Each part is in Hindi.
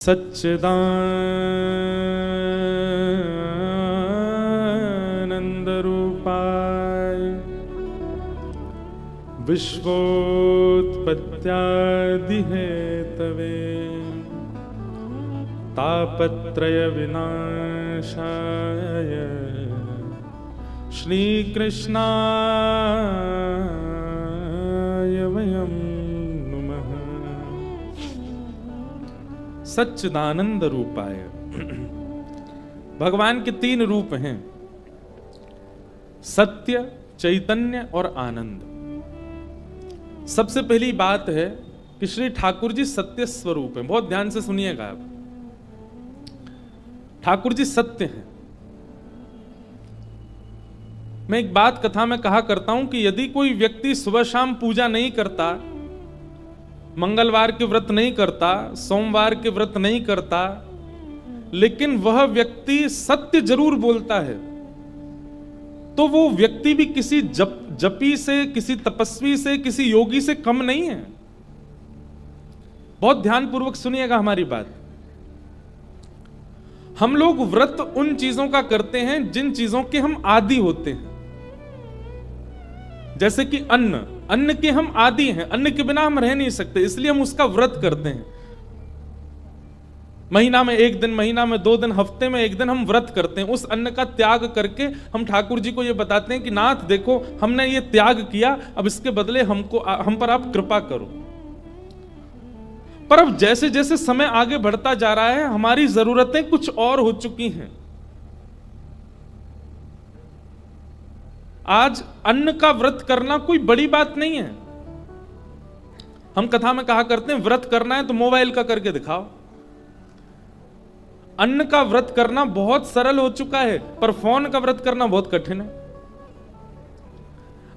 सच्चिदानन्दरूपाय विश्वोत्पत्त्यादिहेतवे तापत्रयविनाशाय श्रीकृष्णाय वयं नुमः। सच्चिदानंद रूपाय। भगवान के तीन रूप हैं, सत्य, चैतन्य और आनंद। सबसे पहली बात है कि श्री ठाकुर जी सत्य स्वरूप हैं। बहुत ध्यान से सुनिएगा आप। ठाकुर जी सत्य हैं। मैं एक बात कथा में कहा करता हूं कि यदि कोई व्यक्ति सुबह शाम पूजा नहीं करता, मंगलवार के व्रत नहीं करता, सोमवार के व्रत नहीं करता, लेकिन वह व्यक्ति सत्य जरूर बोलता है, तो वो व्यक्ति भी किसी जपी से, किसी तपस्वी से, किसी योगी से कम नहीं है। बहुत ध्यानपूर्वक सुनिएगा हमारी बात। हम लोग व्रत उन चीजों का करते हैं जिन चीजों के हम आदी होते हैं। जैसे कि अन्न के हम आदी हैं, अन्न के बिना हम रह नहीं सकते, इसलिए हम उसका व्रत करते हैं। महीना में एक दिन, महीना में 2 दिन, हफ्ते में 1 दिन हम व्रत करते हैं। उस अन्न का त्याग करके हम ठाकुर जी को यह बताते हैं कि नाथ देखो, हमने ये त्याग किया, अब इसके बदले हम पर आप कृपा करो। पर अब जैसे जैसे समय आगे बढ़ता जा रहा है, हमारी जरूरतें कुछ और हो चुकी हैं। आज अन्न का व्रत करना कोई बड़ी बात नहीं है। हम कथा में कहा करते हैं, व्रत करना है तो मोबाइल का करके दिखाओ। अन्न का व्रत करना बहुत सरल हो चुका है, पर फोन का व्रत करना बहुत कठिन है।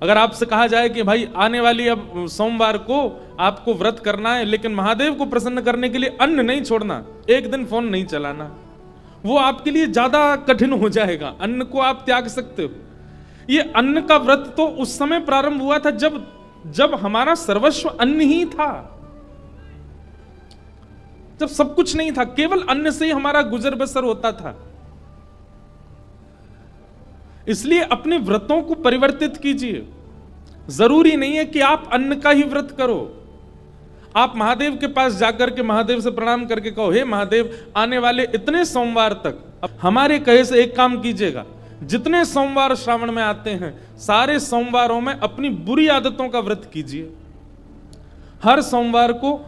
अगर आपसे कहा जाए कि भाई आने वाली अब सोमवार को आपको व्रत करना है, लेकिन महादेव को प्रसन्न करने के लिए अन्न नहीं छोड़ना, 1 दिन फोन नहीं चलाना, वो आपके लिए ज्यादा कठिन हो जाएगा। अन्न को आप त्याग सकते हो। ये अन्न का व्रत तो उस समय प्रारंभ हुआ था जब हमारा सर्वस्व अन्न ही था, जब सब कुछ नहीं था, केवल अन्न से ही हमारा गुजर बसर होता था। इसलिए अपने व्रतों को परिवर्तित कीजिए। जरूरी नहीं है कि आप अन्न का ही व्रत करो। आप महादेव के पास जाकर के महादेव से प्रणाम करके कहो, हे महादेव, आने वाले इतने सोमवार तक हमारे कहे से एक काम कीजिएगा, जितने सोमवार श्रावण में आते हैं, सारे सोमवारों में अपनी बुरी आदतों का व्रत कीजिए। हर सोमवार को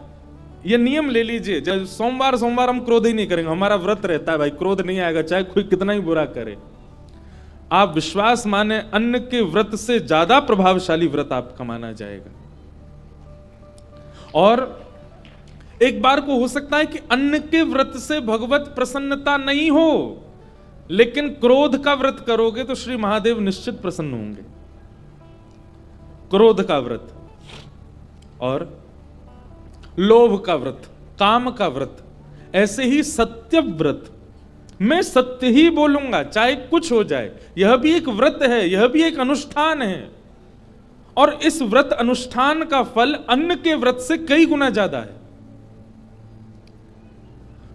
ये नियम ले लीजिए, जब सोमवार हम क्रोध ही नहीं करेंगे। हमारा व्रत रहता है भाई, क्रोध नहीं आएगा चाहे कोई कितना ही बुरा करे। आप विश्वास माने, अन्न के व्रत से ज्यादा प्रभावशाली व्रत आपका माना जाएगा। और एक बार को हो सकता है कि अन्न के व्रत से भगवत प्रसन्नता नहीं हो, लेकिन क्रोध का व्रत करोगे तो श्री महादेव निश्चित प्रसन्न होंगे। क्रोध का व्रत और लोभ का व्रत, काम का व्रत, ऐसे ही सत्य व्रत। मैं सत्य ही बोलूंगा चाहे कुछ हो जाए, यह भी एक व्रत है, यह भी एक अनुष्ठान है। और इस व्रत अनुष्ठान का फल अन्न के व्रत से कई गुना ज्यादा है।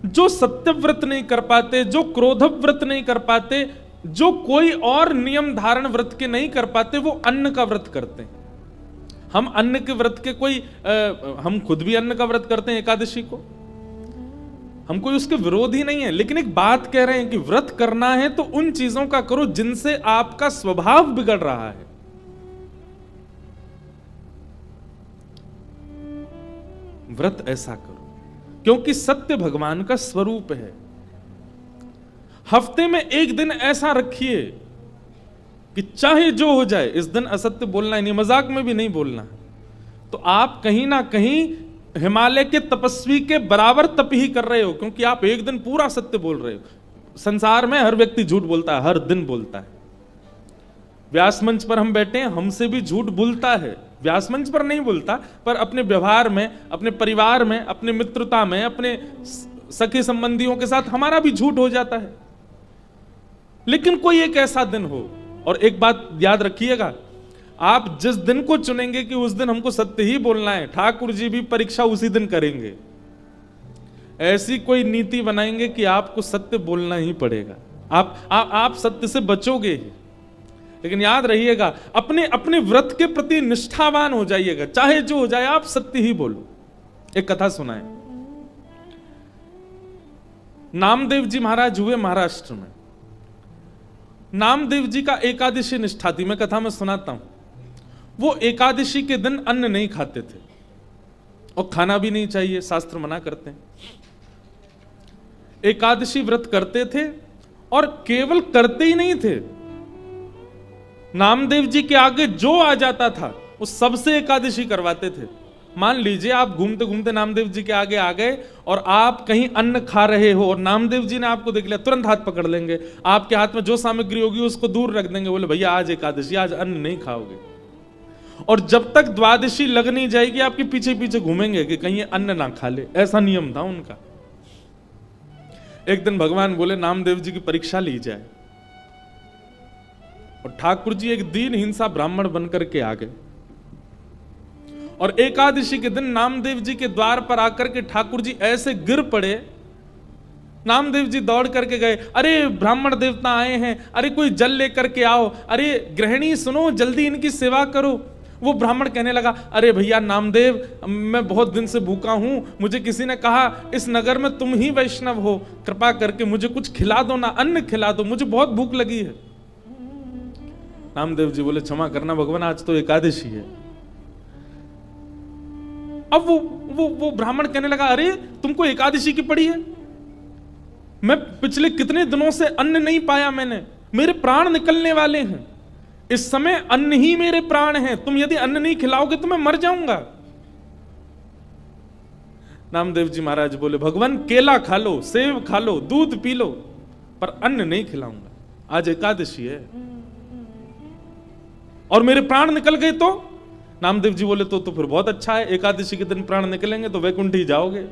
जो सत्य व्रत नहीं कर पाते, जो क्रोध व्रत नहीं कर पाते, जो कोई और नियम धारण व्रत के नहीं कर पाते, वो अन्न का व्रत करते हैं। हम अन्न के व्रत के हम खुद भी अन्न का व्रत करते हैं एकादशी को, हम कोई उसके विरोध ही नहीं है। लेकिन एक बात कह रहे हैं कि व्रत करना है तो उन चीजों का करो जिनसे आपका स्वभाव बिगड़ रहा है। व्रत ऐसा करो क्योंकि सत्य भगवान का स्वरूप है। हफ्ते में 1 दिन ऐसा रखिए कि चाहे जो हो जाए, इस दिन असत्य बोलना ही नहीं, मजाक में भी नहीं बोलना। तो आप कहीं ना कहीं हिमालय के तपस्वी के बराबर तप ही कर रहे हो, क्योंकि आप 1 दिन पूरा सत्य बोल रहे हो। संसार में हर व्यक्ति झूठ बोलता है, हर दिन बोलता है। व्यास मंच पर हम बैठे हैं, हमसे भी झूठ बोलता है। व्यास मंच पर नहीं बोलता, पर अपने व्यवहार में, अपने परिवार में, अपने मित्रता में, अपने सखे संबंधियों के साथ हमारा भी झूठ हो जाता है। लेकिन कोई एक ऐसा दिन हो, और एक बात याद रखिएगा, आप जिस दिन को चुनेंगे कि उस दिन हमको सत्य ही बोलना है, ठाकुर जी भी परीक्षा उसी दिन करेंगे। ऐसी कोई नीति बनाएंगे कि आपको सत्य बोलना ही पड़ेगा, आप सत्य से बचोगे ही। लेकिन याद रहिएगा, अपने अपने व्रत के प्रति निष्ठावान हो जाइएगा, चाहे जो हो जाए आप सत्य ही बोलो। एक कथा सुनाए, नामदेव जी महाराज हुए महाराष्ट्र में। नामदेव जी का एकादशी निष्ठा थी, मैं कथा में सुनाता हूं। वो एकादशी के दिन अन्न नहीं खाते थे, और खाना भी नहीं चाहिए, शास्त्र मना करते हैं। एकादशी व्रत करते थे, और केवल करते ही नहीं थे, नामदेव जी के आगे जो आ जाता था उस सबसे एकादशी करवाते थे। मान लीजिए आप घूमते घूमते नामदेव जी के आगे आ गए और आप कहीं अन्न खा रहे हो और नामदेव जी ने आपको देख लिया, तुरंत हाथ पकड़ लेंगे, आपके हाथ में जो सामग्री होगी उसको दूर रख देंगे, बोले भैया आज एकादशी, आज अन्न नहीं खाओगे। और जब तक द्वादशी लग नहीं जाएगी आपके पीछे पीछे घूमेंगे कि कहीं अन्न ना खा ले, ऐसा नियम था उनका। एक दिन भगवान बोले नामदेव जी की परीक्षा ली जाए, और ठाकुर जी एक दीन हिंसा ब्राह्मण बनकर के आ गए, और एकादशी के दिन नामदेव जी के द्वार पर आकर के ठाकुर जी ऐसे गिर पड़े। नामदेव जी दौड़ करके गए, अरे ब्राह्मण देवता आए हैं, अरे कोई जल लेकर के आओ, अरे गृहिणी सुनो जल्दी इनकी सेवा करो। वो ब्राह्मण कहने लगा, अरे भैया नामदेव, मैं बहुत दिन से भूखा हूं, मुझे किसी ने कहा इस नगर में तुम ही वैष्णव हो, कृपा करके मुझे कुछ खिला दो ना, अन्न खिला दो, मुझे बहुत भूख लगी है। नामदेव जी बोले क्षमा करना भगवान, आज तो एकादशी है। अब वो ब्राह्मण कहने लगा, अरे तुमको एकादशी की पड़ी है, मैं पिछले कितने दिनों से अन्न नहीं पाया मैंने, मेरे प्राण निकलने वाले हैं, इस समय अन्न ही मेरे प्राण हैं, तुम यदि अन्न नहीं खिलाओगे तो मैं मर जाऊंगा। नामदेव जी महाराज बोले, भगवान केला खा लो, सेब खा लो, दूध पी लो, पर अन्न नहीं खिलाऊंगा, आज एकादशी है, और मेरे प्राण निकल गए तो? नामदेव जी बोले, तो फिर बहुत अच्छा है, एकादशी के दिन प्राण निकलेंगे तो वैकुंठ ही जाओगे,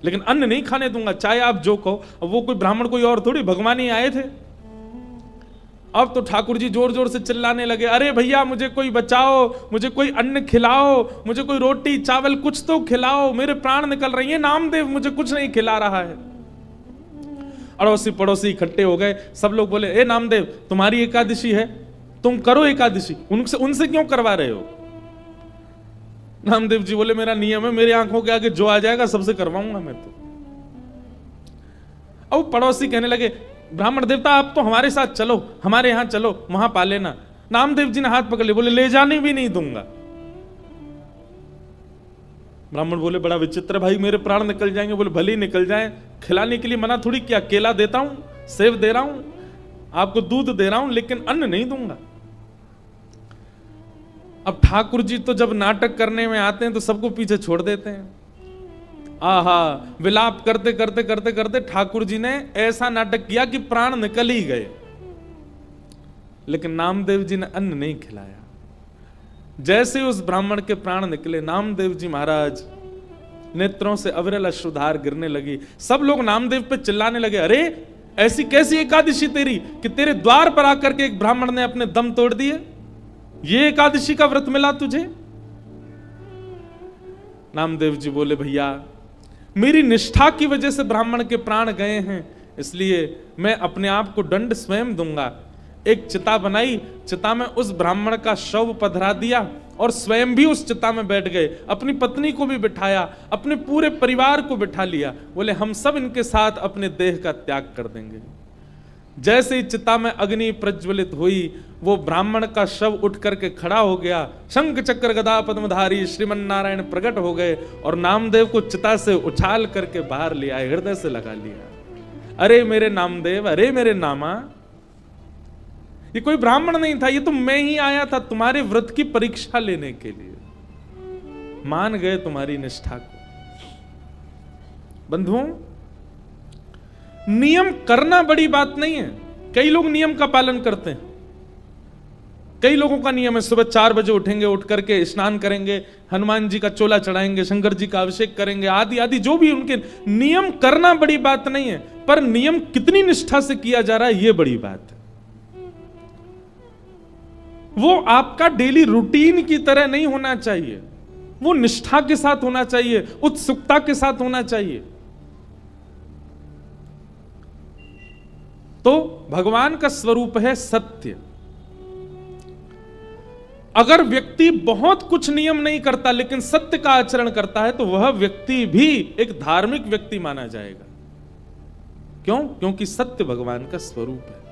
लेकिन अन्न नहीं खाने दूंगा, चाहे आप जो कहो। अब वो कोई ब्राह्मण कोई और थोड़ी, भगवान ही आए थे। अब तो ठाकुर जी जोर जोर से चिल्लाने लगे, अरे भैया मुझे कोई बचाओ, मुझे कोई अन्न खिलाओ, मुझे कोई रोटी चावल कुछ तो खिलाओ, मेरे प्राण निकल रही है, नामदेव मुझे कुछ नहीं खिला रहा है। अड़ोसी पड़ोसी इकट्ठे हो गए, सब लोग बोले, ए नामदेव तुम्हारी एकादशी है, तुम करो एकादशी, उनसे क्यों करवा रहे हो? नामदेव जी बोले, मेरा नियम है, मेरी आंखों के आगे जो आ जाएगा सबसे करवाऊंगा मैं तो। अब पड़ोसी कहने लगे, ब्राह्मण देवता आप तो हमारे साथ चलो, हमारे यहां चलो, वहां पा लेना। नामदेव जी ने हाथ पकड़ लिया, बोले ले जाने भी नहीं दूंगा। ब्राह्मण बोले, बड़ा विचित्र भाई, मेरे प्राण निकल जाएंगे। बोले भले ही निकल जाएं, खिलाने के लिए मना थोड़ी किया, केला देता हूं, सेब दे रहा हूं, आपको दूध दे रहा हूं, लेकिन अन्न नहीं दूंगा। अब ठाकुर जी तो जब नाटक करने में आते हैं तो सबको पीछे छोड़ देते हैं। आहा, विलाप करते करते करते करते ठाकुर जी ने ऐसा नाटक किया कि प्राण निकल ही गए, लेकिन नामदेव जी ने अन्न नहीं खिलाया। जैसे उस ब्राह्मण के प्राण निकले, नामदेव जी महाराज नेत्रों से अविरल अश्रुधार गिरने लगी। सब लोग नामदेव पे चिल्लाने लगे, अरे ऐसी कैसी एकादशी तेरी कि तेरे द्वार पर आकर के एक ब्राह्मण ने अपने दम तोड़ दिए, ये एकादशी का व्रत मिला तुझे? नामदेव जी बोले, भैया मेरी निष्ठा की वजह से ब्राह्मण के प्राण गए हैं, इसलिए मैं अपने आप को दंड स्वयं दूंगा। एक चिता बनाई, चिता में उस ब्राह्मण का शव पधरा दिया और स्वयं भी उस चिता में बैठ गए, अपनी पत्नी को भी बिठाया, अपने पूरे परिवार को बिठा लिया। बोले हम सब इनके साथ अपने देह का त्याग कर देंगे। जैसे ही चिता में अग्नि प्रज्वलित हुई, वो ब्राह्मण का शव उठ करके खड़ा हो गया, शंख चक्र गदा पद्मधारी श्रीमन नारायण प्रकट हो गए और नामदेव को चिता से उछाल करके बाहर ले आए, हृदय से लगा लिया। अरे मेरे नामदेव, अरे मेरे नामा, ये कोई ब्राह्मण नहीं था, ये तो मैं ही आया था तुम्हारे व्रत की परीक्षा लेने के लिए। मान गए तुम्हारी निष्ठा को। बंधुओं, नियम करना बड़ी बात नहीं है। कई लोग नियम का पालन करते हैं। कई लोगों का नियम है, सुबह 4 बजे उठेंगे, उठ करके स्नान करेंगे, हनुमान जी का चोला चढ़ाएंगे, शंकर जी का अभिषेक करेंगे, आदि आदि जो भी उनके नियम करना बड़ी बात नहीं है, पर नियम कितनी निष्ठा से किया जा रहा है यह बड़ी बात है। वो आपका डेली रूटीन की तरह नहीं होना चाहिए। वो निष्ठा के साथ होना चाहिए, उत्सुकता के साथ होना चाहिए। तो भगवान का स्वरूप है सत्य। अगर व्यक्ति बहुत कुछ नियम नहीं करता लेकिन सत्य का आचरण करता है तो वह व्यक्ति भी एक धार्मिक व्यक्ति माना जाएगा। क्यों? क्योंकि सत्य भगवान का स्वरूप है।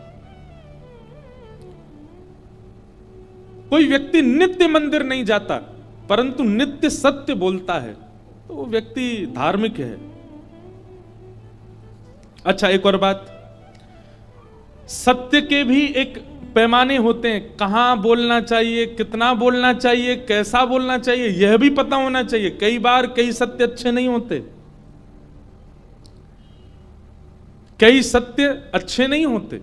कोई व्यक्ति नित्य मंदिर नहीं जाता परंतु नित्य सत्य बोलता है तो वो व्यक्ति धार्मिक है। अच्छा, एक और बात, सत्य के भी एक पैमाने होते हैं। कहां बोलना चाहिए, कितना बोलना चाहिए, कैसा बोलना चाहिए, यह भी पता होना चाहिए। कई बार कई सत्य अच्छे नहीं होते, कई सत्य अच्छे नहीं होते।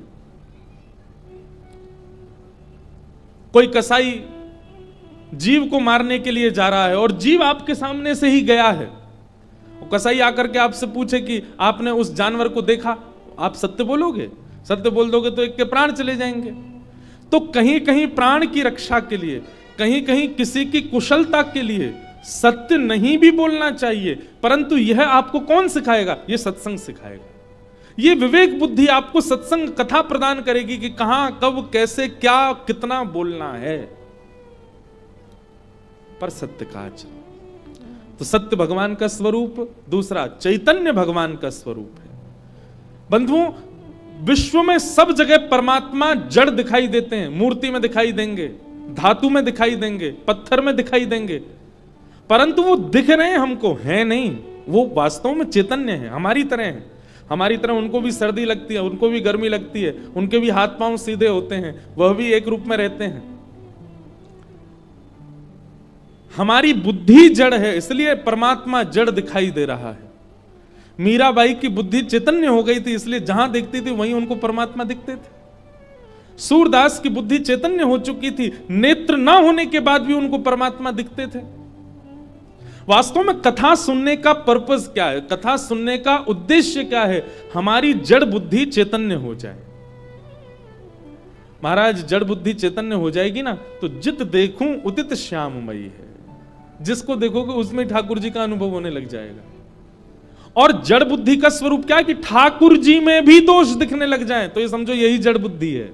कोई कसाई जीव को मारने के लिए जा रहा है और जीव आपके सामने से ही गया है। कसाई आकर के आपसे पूछे कि आपने उस जानवर को देखा, आप सत्य बोलोगे? सत्य बोल दोगे तो एक के प्राण चले जाएंगे। तो कहीं कहीं प्राण की रक्षा के लिए, कहीं कहीं किसी की कुशलता के लिए सत्य नहीं भी बोलना चाहिए, परंतु यह आपको कौन सिखाएगा? यह सत्संग सिखाएगा। यह विवेक बुद्धि आपको सत्संग कथा प्रदान करेगी कि कहां, कब, कैसे, क्या, कितना बोलना है, पर सत्य का आचरण। तो सत्य भगवान का स्वरूप, दूसरा चैतन्य भगवान का स्वरूप है। बंधुओं, विश्व में सब जगह परमात्मा जड़ दिखाई देते हैं। मूर्ति में दिखाई देंगे, धातु में दिखाई देंगे, पत्थर में दिखाई देंगे, परंतु वो दिख रहे हैं हमको, है नहीं। वो वास्तव में चैतन्य है, हमारी तरह है। हमारी तरह उनको भी सर्दी लगती है, उनको भी गर्मी लगती है, उनके भी हाथ पांव सीधे होते हैं, वह भी एक रूप में रहते हैं। हमारी बुद्धि जड़ है, इसलिए परमात्मा जड़ दिखाई दे रहा है। मीराबाई की बुद्धि चैतन्य हो गई थी, इसलिए जहां देखती थी वहीं उनको परमात्मा दिखते थे। सूरदास की बुद्धि चैतन्य हो चुकी थी, नेत्र ना होने के बाद भी उनको परमात्मा दिखते थे। वास्तव में कथा सुनने का पर्पस क्या है? कथा सुनने का उद्देश्य क्या है? हमारी जड़ बुद्धि चैतन्य हो जाए। महाराज, जड़ बुद्धि चैतन्य हो जाएगी ना तो जित देखूं उदित श्याममयी है। जिसको देखोगे उसमें ठाकुर जी का अनुभव होने लग जाएगा। और जड़ बुद्धि का स्वरूप क्या है कि ठाकुर जी में भी दोष दिखने लग जाए तो ये समझो यही जड़ बुद्धि है।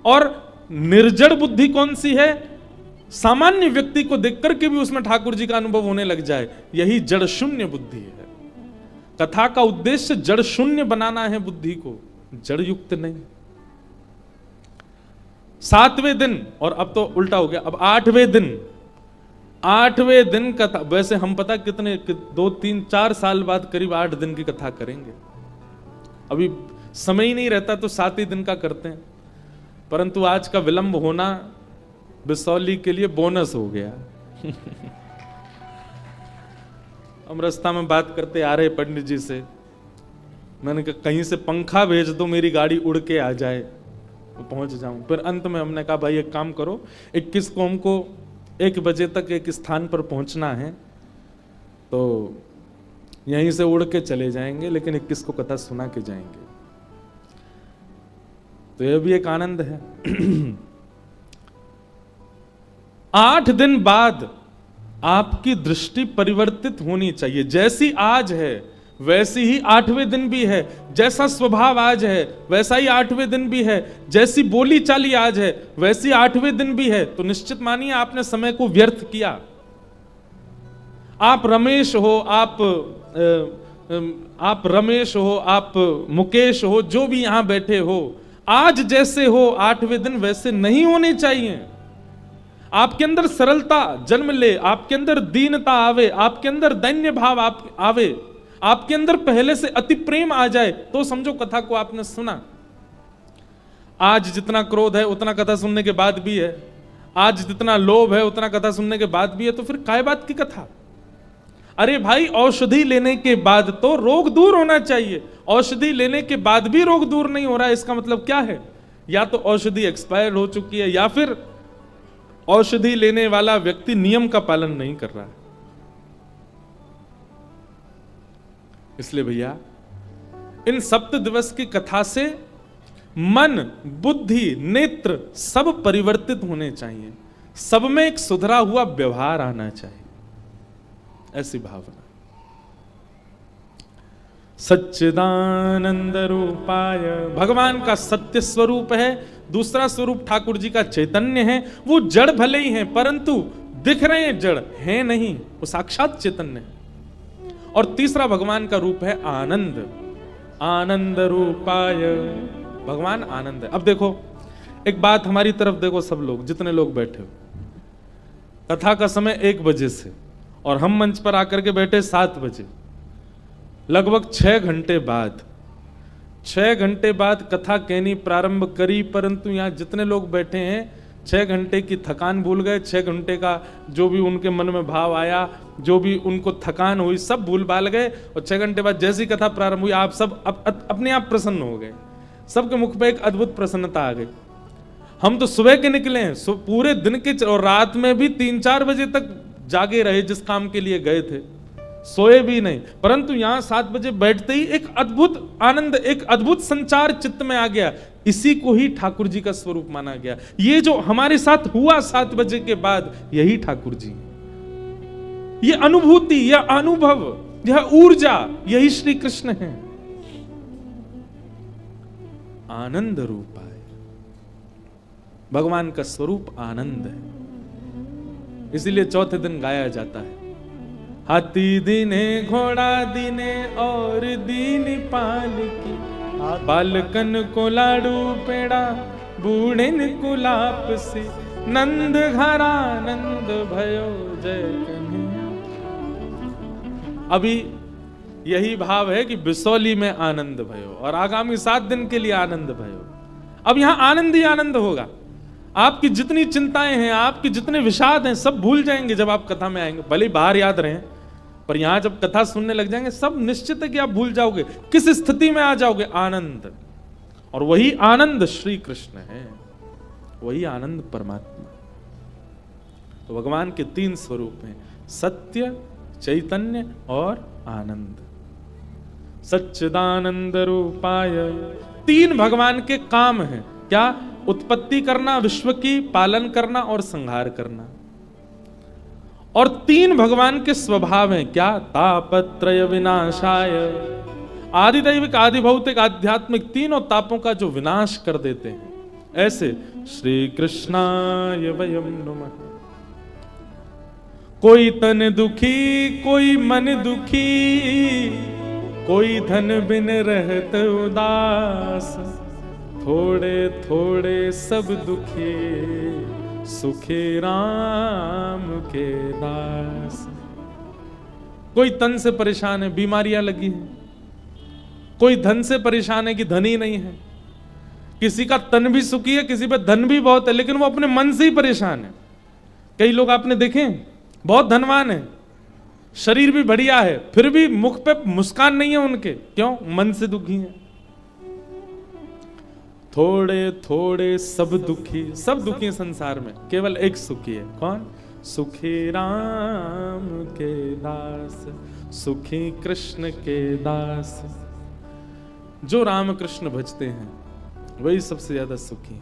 और निर्जड़ बुद्धि कौन सी है? सामान्य व्यक्ति को देख करके भी उसमें ठाकुर जी का अनुभव होने लग जाए, यही जड़ शून्य बुद्धि है। कथा का उद्देश्य जड़ शून्य बनाना है बुद्धि को, जड़ युक्त नहीं। 7वें दिन, और अब तो उल्टा हो गया, अब 8वें दिन कथा। वैसे हम पता कितने 2, 3, 4 साल बाद करीब 8 दिन की कथा करेंगे। अभी समय ही नहीं रहता तो 7 ही दिन का करते हैं, परंतु आज का विलंब होना बिसौली के लिए बोनस हो गया। हम रास्ता में बात करते आ रहे पंडित जी से, मैंने कहा कहीं से पंखा भेज दो, मेरी गाड़ी उड़ के आ जाए तो पहुंच जाऊं। फिर अंत में हमने कहा भाई एक काम करो, 21 को हमको 1 बजे तक एक स्थान पर पहुंचना है, तो यहीं से उड़ के चले जाएंगे, लेकिन 21 को कथा सुना के जाएंगे। तो यह भी एक आनंद है। 8 दिन बाद आपकी दृष्टि परिवर्तित होनी चाहिए। जैसी आज है वैसी ही 8वें दिन भी है, जैसा स्वभाव आज है वैसा ही 8वें दिन भी है, जैसी बोली चाली आज है वैसी 8वें दिन भी है। तो निश्चित मानिए आपने समय को व्यर्थ किया। आप रमेश हो, आप रमेश हो, आप मुकेश हो, जो भी यहां बैठे हो, आज जैसे हो 8वें दिन वैसे नहीं होने चाहिए। आपके अंदर सरलता जन्म ले, आपके अंदर दीनता आवे, आपके अंदर दैन्य भाव आवे, आपके अंदर पहले से अति प्रेम आ जाए, तो समझो कथा को आपने सुना। आज जितना क्रोध है उतना कथा सुनने के बाद भी है, आज जितना लोभ है उतना कथा सुनने के बाद भी है, तो फिर काय बात की कथा? अरे भाई, औषधि लेने के बाद तो रोग दूर होना चाहिए। औषधि लेने के बाद भी रोग दूर नहीं हो रहा है, इसका मतलब क्या है? या तो औषधि एक्सपायर हो चुकी है, या फिर औषधि लेने वाला व्यक्ति नियम का पालन नहीं कर रहा है। इसलिए भैया, इन सप्त दिवस की कथा से मन, बुद्धि, नेत्र सब परिवर्तित होने चाहिए। सब में एक सुधरा हुआ व्यवहार आना चाहिए। ऐसी भावना। सच्चिदानंद रूपाय, भगवान का सत्य स्वरूप है। दूसरा स्वरूप ठाकुर जी का चैतन्य है। वो जड़ भले ही हैं, परंतु दिख रहे हैं जड़ है नहीं, वो साक्षात चैतन्य है। और तीसरा भगवान का रूप है आनंद, आनंद रूपाय, भगवान आनंद है। अब देखो एक बात, हमारी तरफ देखो सब लोग, जितने लोग बैठे हो, कथा का समय 1 बजे से और हम मंच पर आकर के बैठे 7 बजे, लगभग 6 घंटे बाद, 6 घंटे बाद कथा कहनी प्रारंभ करी, परंतु यहां जितने लोग बैठे हैं 6 घंटे की थकान भूल गए। 6 घंटे का जो भी उनके मन में भाव आया, जो भी उनको थकान हुई, सब भूल भाल गए। और 6 घंटे बाद जैसी कथा प्रारंभ हुई, आप सब अपने आप प्रसन्न हो गए। सबके मुख पे एक अद्भुत प्रसन्नता आ गई। हम तो सुबह के निकले हैं, पूरे दिन के और रात में भी 3-4 बजे तक जागे रहे, जिस काम के लिए गए थे, सोए भी नहीं। परंतु यहां 7 बजे बैठते ही एक अद्भुत आनंद, एक अद्भुत संचार चित्त में आ गया। इसी को ही ठाकुर जी का स्वरूप माना गया। ये जो हमारे साथ हुआ 7 बजे के बाद, यही ठाकुर जी, ये अनुभूति, यह अनुभव, यह ऊर्जा, यही श्री कृष्ण है। आनंद रूप है, भगवान का स्वरूप आनंद है। इसीलिए चौथे दिन गाया जाता है, हाथी दीने घोड़ा दीने और दीन पालकी, बालकन को लाडू पेड़ा बूढ़िन को लापसी, नंद घरा नंद भयो जय कन्हैया। अभी यही भाव है कि बिसौली में आनंद भयो और आगामी 7 दिन के लिए आनंद भयो। अब यहां आनंद ही आनंद होगा। आपकी जितनी चिंताएं हैं, आपके जितने विषाद हैं, सब भूल जाएंगे जब आप कथा में आएंगे। भले बाहर याद रहें, पर यहां जब कथा सुनने लग जाएंगे, सब निश्चित है कि आप भूल जाओगे। किस स्थिति में आ जाओगे? आनंद। और वही आनंद श्री कृष्ण है, वही आनंद परमात्मा। तो भगवान के 3 स्वरूप हैं, सत्य, चैतन्य और आनंद। सच्चिदानंद रूपाय, 3 भगवान के काम हैं। क्या? उत्पत्ति करना, विश्व की पालन करना और संहार करना। और 3 भगवान के स्वभाव हैं। क्या? तापत्रय विनाशाय, आदिदैविक, आदिभौतिक, आध्यात्मिक, तीनों तापों का जो विनाश कर देते हैं। ऐसे श्री कृष्णाय वयम नमः। कोई तन दुखी, कोई मन दुखी, कोई धन बिन रहत उदास, थोड़े थोड़े सब दुखी, सुखी राम के दास। कोई तन से परेशान है, बीमारियां लगी हैं। कोई धन से परेशान है कि धन ही नहीं है। किसी का तन भी सुखी है, किसी पे धन भी बहुत है, लेकिन वो अपने मन से ही परेशान है। कई लोग आपने देखे बहुत धनवान है, शरीर भी बढ़िया है, फिर भी मुख पे मुस्कान नहीं है उनके। क्यों? मन से दुखी है। थोड़े थोड़े सब दुखी, सब दुखी है संसार में, केवल एक सुखी है। कौन? सुखी राम के दास, सुखी कृष्ण के दास। जो राम कृष्ण भजते हैं वही सबसे ज्यादा सुखी है,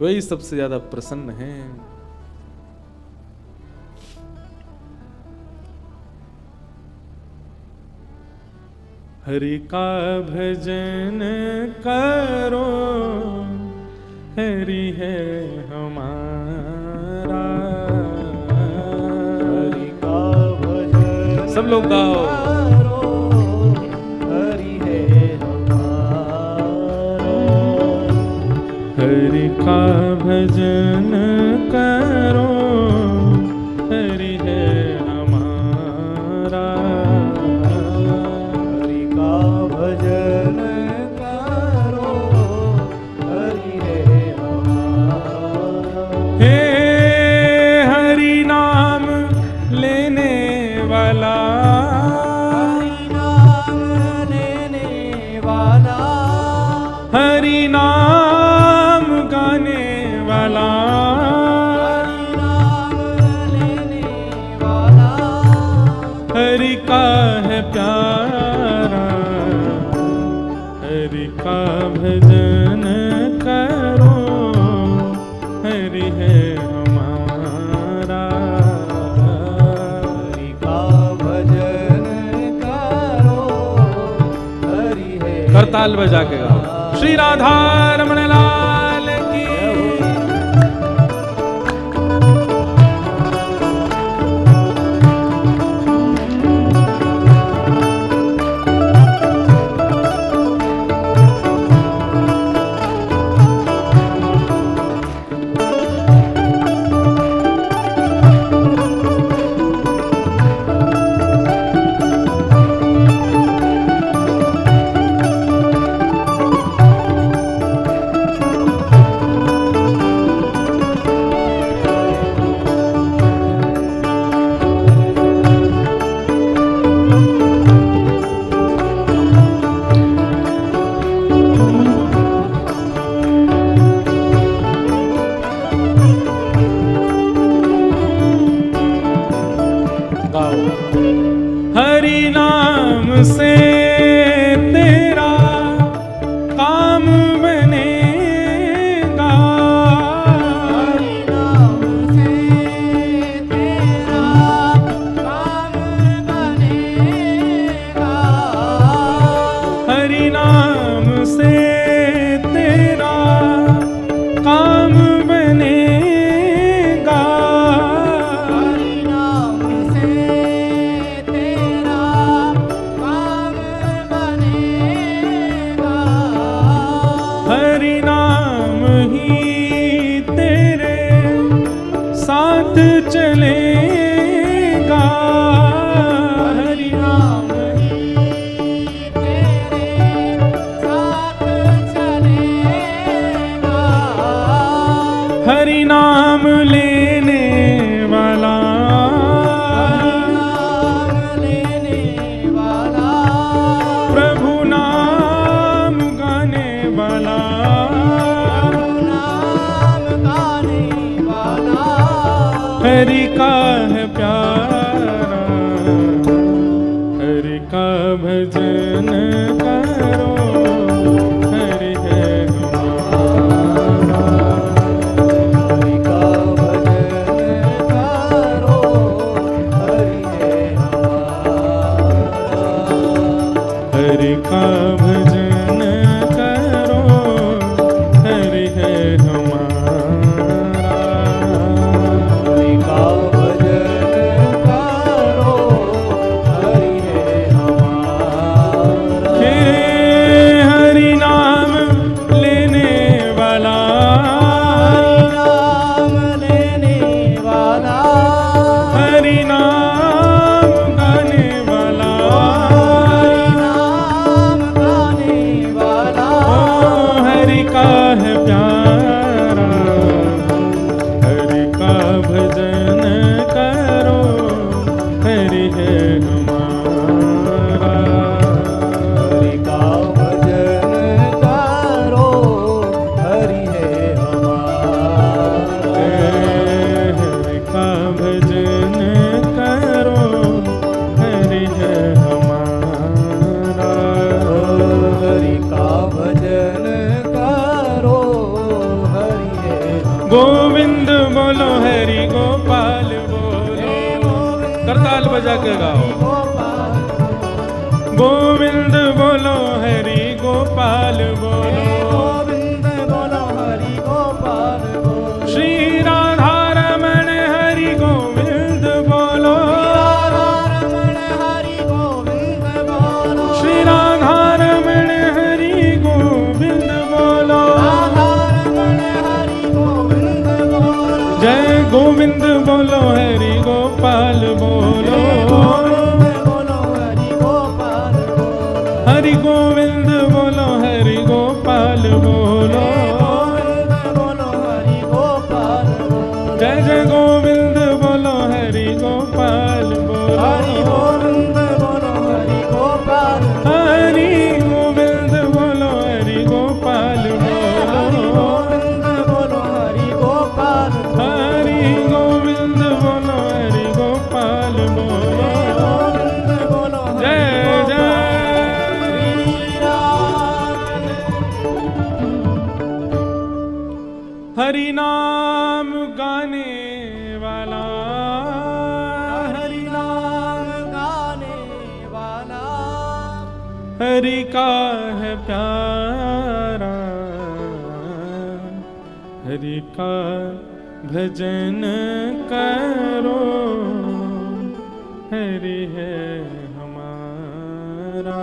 वही सबसे ज्यादा प्रसन्न है। हरि का भजन करो, हरि है हमारा। हरि का भजन सब लोग गाओ। हरि है हमारा। हरि का भजन करो, हरि है हमारा। हरि का भजन करो, हरि है हमारा। हे हरि नाम लेने वाला, हरि नाम लेने वाला, हरि नाम गाने वाला, हरि नाम लेने वाला। हरि का है प्यारा। हरि का भजन करो, हरि है हमारा। हरि का भजन करताल बजा के गाओ। श्री राधा रमण लाल की। हरि नाम से तेरा काम बनेगा, हरि नाम से तेरा काम बनेगा, हरि नाम से तेरा काम बनेगा, हरि नाम से तेरा काम बनेगा, हरि नाम ही तेरे साथ चलेगा, हरि नाम ही तेरे साथ चलेगा, हरि नाम लेने वाला, नाम लेने वाला, प्रभु नाम गाने वाला, नाम गाने वाला, हरि का है प्यारा, हरि का भजन करो, हरि है हमारा। हरि का भजन करो, हरि है हमारा, हरि का भजन करो, हरि है हमारा। हरि का भजन करो, हरि है हमारा, हे हरि नाम लेने वाला, नाम लेने वाला, हरि नाम गाने वाला, नाम गाने वाला, ओ हरि का है प्यारा, हरि का भजन करो, हरि है हमारा। हरि का भजन करो, हरि है हमारा, हरि का भजन करो, हरि है हमारा। हरि का भजन करो, हरि है गोविंद बोलो, हरि गोपाल बोलो, करताल बजा के गाओ। गोपाल, गोविंद बोलो, हरि गोपाल बोलो, गोविंद बोलो, हरि गोपाल बोलो, श्री राधा रमण हरि गोविंद बोलो, रमण हरि गोविंद बोलो, श्री राधा रमण हरि गोविंद बोलो, रमण हरि गोविंद बोलो, जय गोविंद बोलो, हरि गोपाल बोलो, गोविंद बोलो, हरि गोपाल बोलो, हरि गोविंद बोलो, हरि गोपाल बोलो, गोविंद बोलो, हरि गोपाल बोलो, जय जय गोविंद बोलो, हरि गोपाल बोलो, हरि गोविंद बोलो, हरि गोपाल बोलो, हरि गोविंद बोलो, हरि गोपाल हरि बोलो, गोविंद बोलो, हरि गोपाल बोलो, हरि गोविंद बोलो, हरि गोपाल बोलो, गोविंद बोलो, जय जय। श्री राम, हरि नाम गाने वाला, हरि नाम गाने वाला, हरि का है प्यारा, हरि का भजन करो, हरि है हमारा।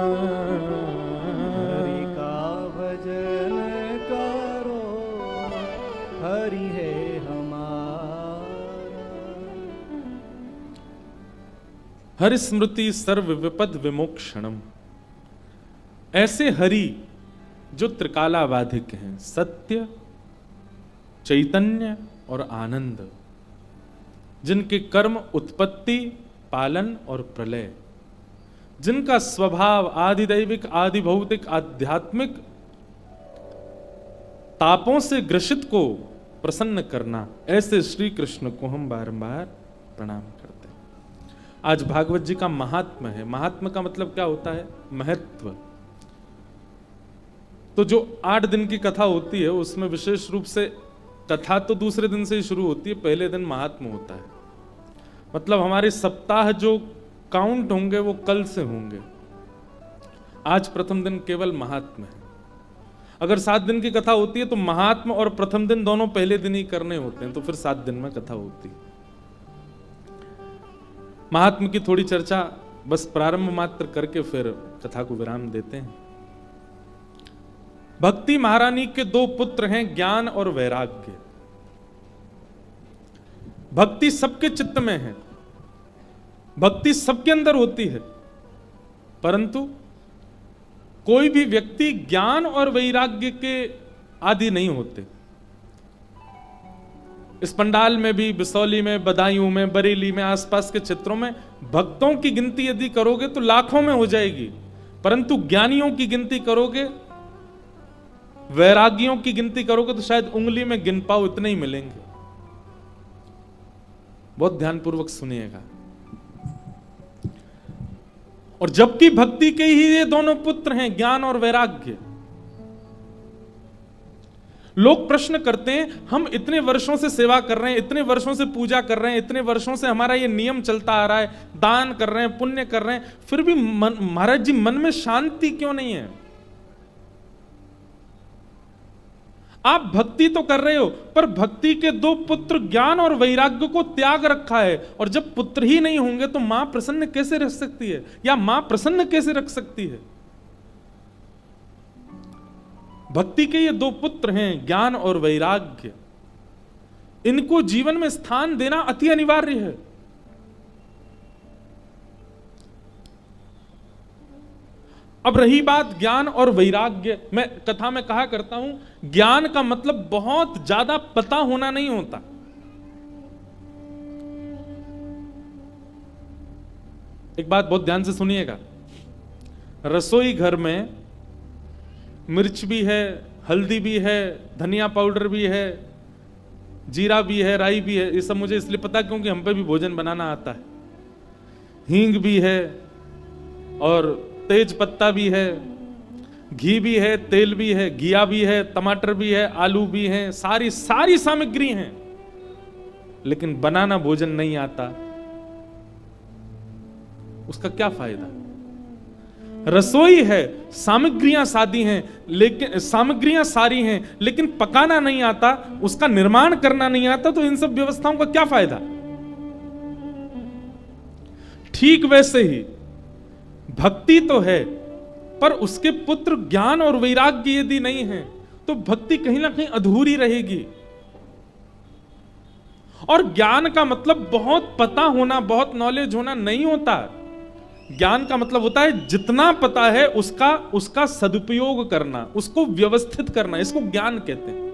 हरि का भजन करो, हरि है हमारा। हरि स्मृति सर्व विपद विमोक्षणम। ऐसे हरि जो त्रिकालाबाधिक हैं, सत्य, चैतन्य और आनंद, जिनके कर्म उत्पत्ति, पालन और प्रलय, जिनका स्वभाव आदिदैविक, आदि भौतिक, आध्यात्मिक तापों से ग्रसित को प्रसन्न करना, ऐसे श्री कृष्ण को हम बारंबार प्रणाम करते हैं। आज भागवत जी का महात्म्य है। महात्म्य का मतलब क्या होता है? महत्व। तो जो 8 दिन की कथा होती है उसमें विशेष रूप से कथा तो दूसरे दिन से ही शुरू होती है, पहले दिन महात्म्य होता है। मतलब हमारे सप्ताह जो काउंट होंगे वो कल से होंगे। आज प्रथम दिन केवल महात्म्य है। अगर 7 दिन की कथा होती है तो महात्म्य और प्रथम दिन दोनों पहले दिन ही करने होते हैं, तो फिर 7 दिन में कथा होती है। महात्म्य की थोड़ी चर्चा बस प्रारंभ मात्र करके फिर कथा को विराम देते हैं। भक्ति महारानी के 2 पुत्र हैं, ज्ञान और वैराग्य। भक्ति सबके चित्त में है, भक्ति सबके अंदर होती है, परंतु कोई भी व्यक्ति ज्ञान और वैराग्य के आदि नहीं होते। इस पंडाल में भी, बिसौली में, बदायूं में, बरेली में, आसपास के क्षेत्रों में भक्तों की गिनती यदि करोगे तो लाखों में हो जाएगी, परंतु ज्ञानियों की गिनती करोगे, वैरागियों की गिनती करोगे तो शायद उंगली में गिन पाओ, इतने ही मिलेंगे। बहुत ध्यानपूर्वक सुनिएगा। और जबकि भक्ति के ही ये दोनों पुत्र हैं, ज्ञान और वैराग्य। लोग प्रश्न करते हैं, हम इतने वर्षों से सेवा कर रहे हैं, इतने वर्षों से पूजा कर रहे हैं, इतने वर्षों से हमारा ये नियम चलता आ रहा है, दान कर रहे हैं, पुण्य कर रहे हैं, फिर भी महाराज जी मन में शांति क्यों नहीं है? आप भक्ति तो कर रहे हो, पर भक्ति के 2 पुत्र ज्ञान और वैराग्य को त्याग रखा है। और जब पुत्र ही नहीं होंगे तो मां प्रसन्न कैसे रह सकती है, या मां प्रसन्न कैसे रख सकती है? भक्ति के ये 2 पुत्र हैं, ज्ञान और वैराग्य। इनको जीवन में स्थान देना अति अनिवार्य है। अब रही बात ज्ञान और वैराग्य, मैं कथा में कहा करता हूं, ज्ञान का मतलब बहुत ज्यादा पता होना नहीं होता। एक बात बहुत ध्यान से सुनिएगा। रसोई घर में मिर्च भी है, हल्दी भी है, धनिया पाउडर भी है, जीरा भी है, राई भी है। ये सब मुझे इसलिए पता क्योंकि हम पे भी भोजन बनाना आता है। हींग भी है और तेज पत्ता भी है, घी भी है, तेल भी है, घिया भी है, टमाटर भी है, आलू भी हैं, सारी सामग्री हैं, लेकिन बनाना भोजन नहीं आता। उसका क्या फायदा? रसोई है, सामग्रियां सादी हैं, लेकिन सामग्रियां सारी हैं, लेकिन पकाना नहीं आता, उसका निर्माण करना नहीं आता, तो इन सब व्यवस्थाओं का क्या फायदा? ठीक वैसे ही भक्ति तो है, पर उसके पुत्र ज्ञान और वैराग्य यदि नहीं है तो भक्ति कहीं ना कहीं अधूरी रहेगी। और ज्ञान का मतलब बहुत पता होना, बहुत नॉलेज होना नहीं होता। ज्ञान का मतलब होता है जितना पता है उसका सदुपयोग करना, उसको व्यवस्थित करना, इसको ज्ञान कहते हैं।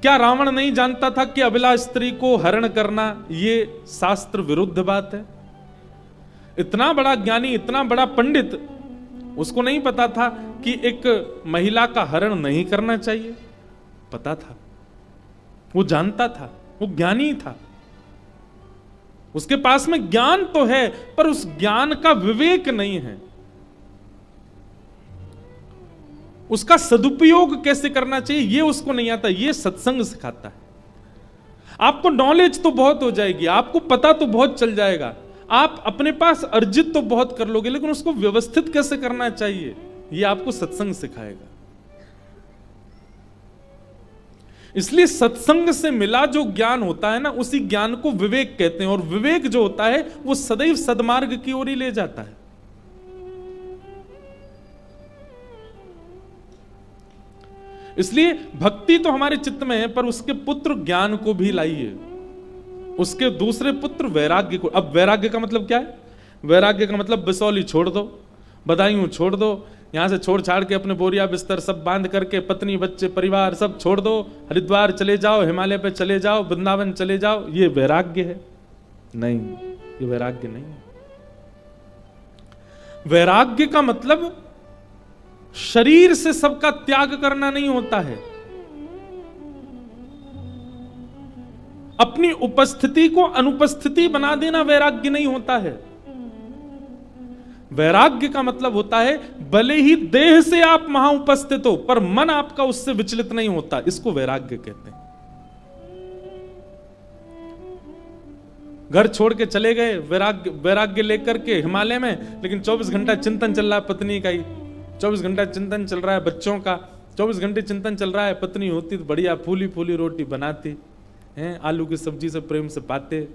क्या रावण नहीं जानता था कि अबला स्त्री को हरण करना ये शास्त्र विरुद्ध बात है? इतना बड़ा ज्ञानी, इतना बड़ा पंडित, उसको नहीं पता था कि एक महिला का हरण नहीं करना चाहिए? पता था, वो जानता था, वो ज्ञानी था। उसके पास में ज्ञान तो है, पर उस ज्ञान का विवेक नहीं है। उसका सदुपयोग कैसे करना चाहिए ये उसको नहीं आता। ये सत्संग सिखाता है। आपको नॉलेज तो बहुत हो जाएगी, आपको पता तो बहुत चल जाएगा, आप अपने पास अर्जित तो बहुत कर लोगे, लेकिन उसको व्यवस्थित कैसे करना चाहिए ये आपको सत्संग सिखाएगा। इसलिए सत्संग से मिला जो ज्ञान होता है ना, उसी ज्ञान को विवेक कहते हैं, और विवेक जो होता है वो सदैव सद्मार्ग की ओर ही ले जाता है। इसलिए भक्ति तो हमारे चित्त में है, पर उसके पुत्र ज्ञान को भी लाइए, उसके दूसरे पुत्र वैराग्य को। अब वैराग्य का मतलब क्या है? वैराग्य का मतलब बिसौली छोड़ दो, बदायूं छोड़ दो, यहां से छोड़ छाड़ के अपने बोरिया बिस्तर सब बांध करके पत्नी बच्चे परिवार सब छोड़ दो, हरिद्वार चले जाओ, हिमालय पे चले जाओ, वृंदावन चले जाओ। ये वैराग्य है? नहीं, ये वैराग्य नहीं है। वैराग्य का मतलब शरीर से सबका त्याग करना नहीं होता है, अपनी उपस्थिति को अनुपस्थिति बना देना वैराग्य नहीं होता है। वैराग्य का मतलब होता है भले ही देह से आप वहां उपस्थित हो, पर मन आपका उससे विचलित नहीं होता, इसको वैराग्य कहते हैं। घर छोड़ के चले गए वैराग्य लेकर के हिमालय में, लेकिन 24 घंटा चिंतन चल रहा है पत्नी का ही, 24 घंटा चिंतन चल रहा है बच्चों का, 24 घंटे चिंतन चल रहा है। पत्नी होती तो बढ़िया फूली फूली रोटी बनाती हैं, आलू की सब्जी से प्रेम से पाते।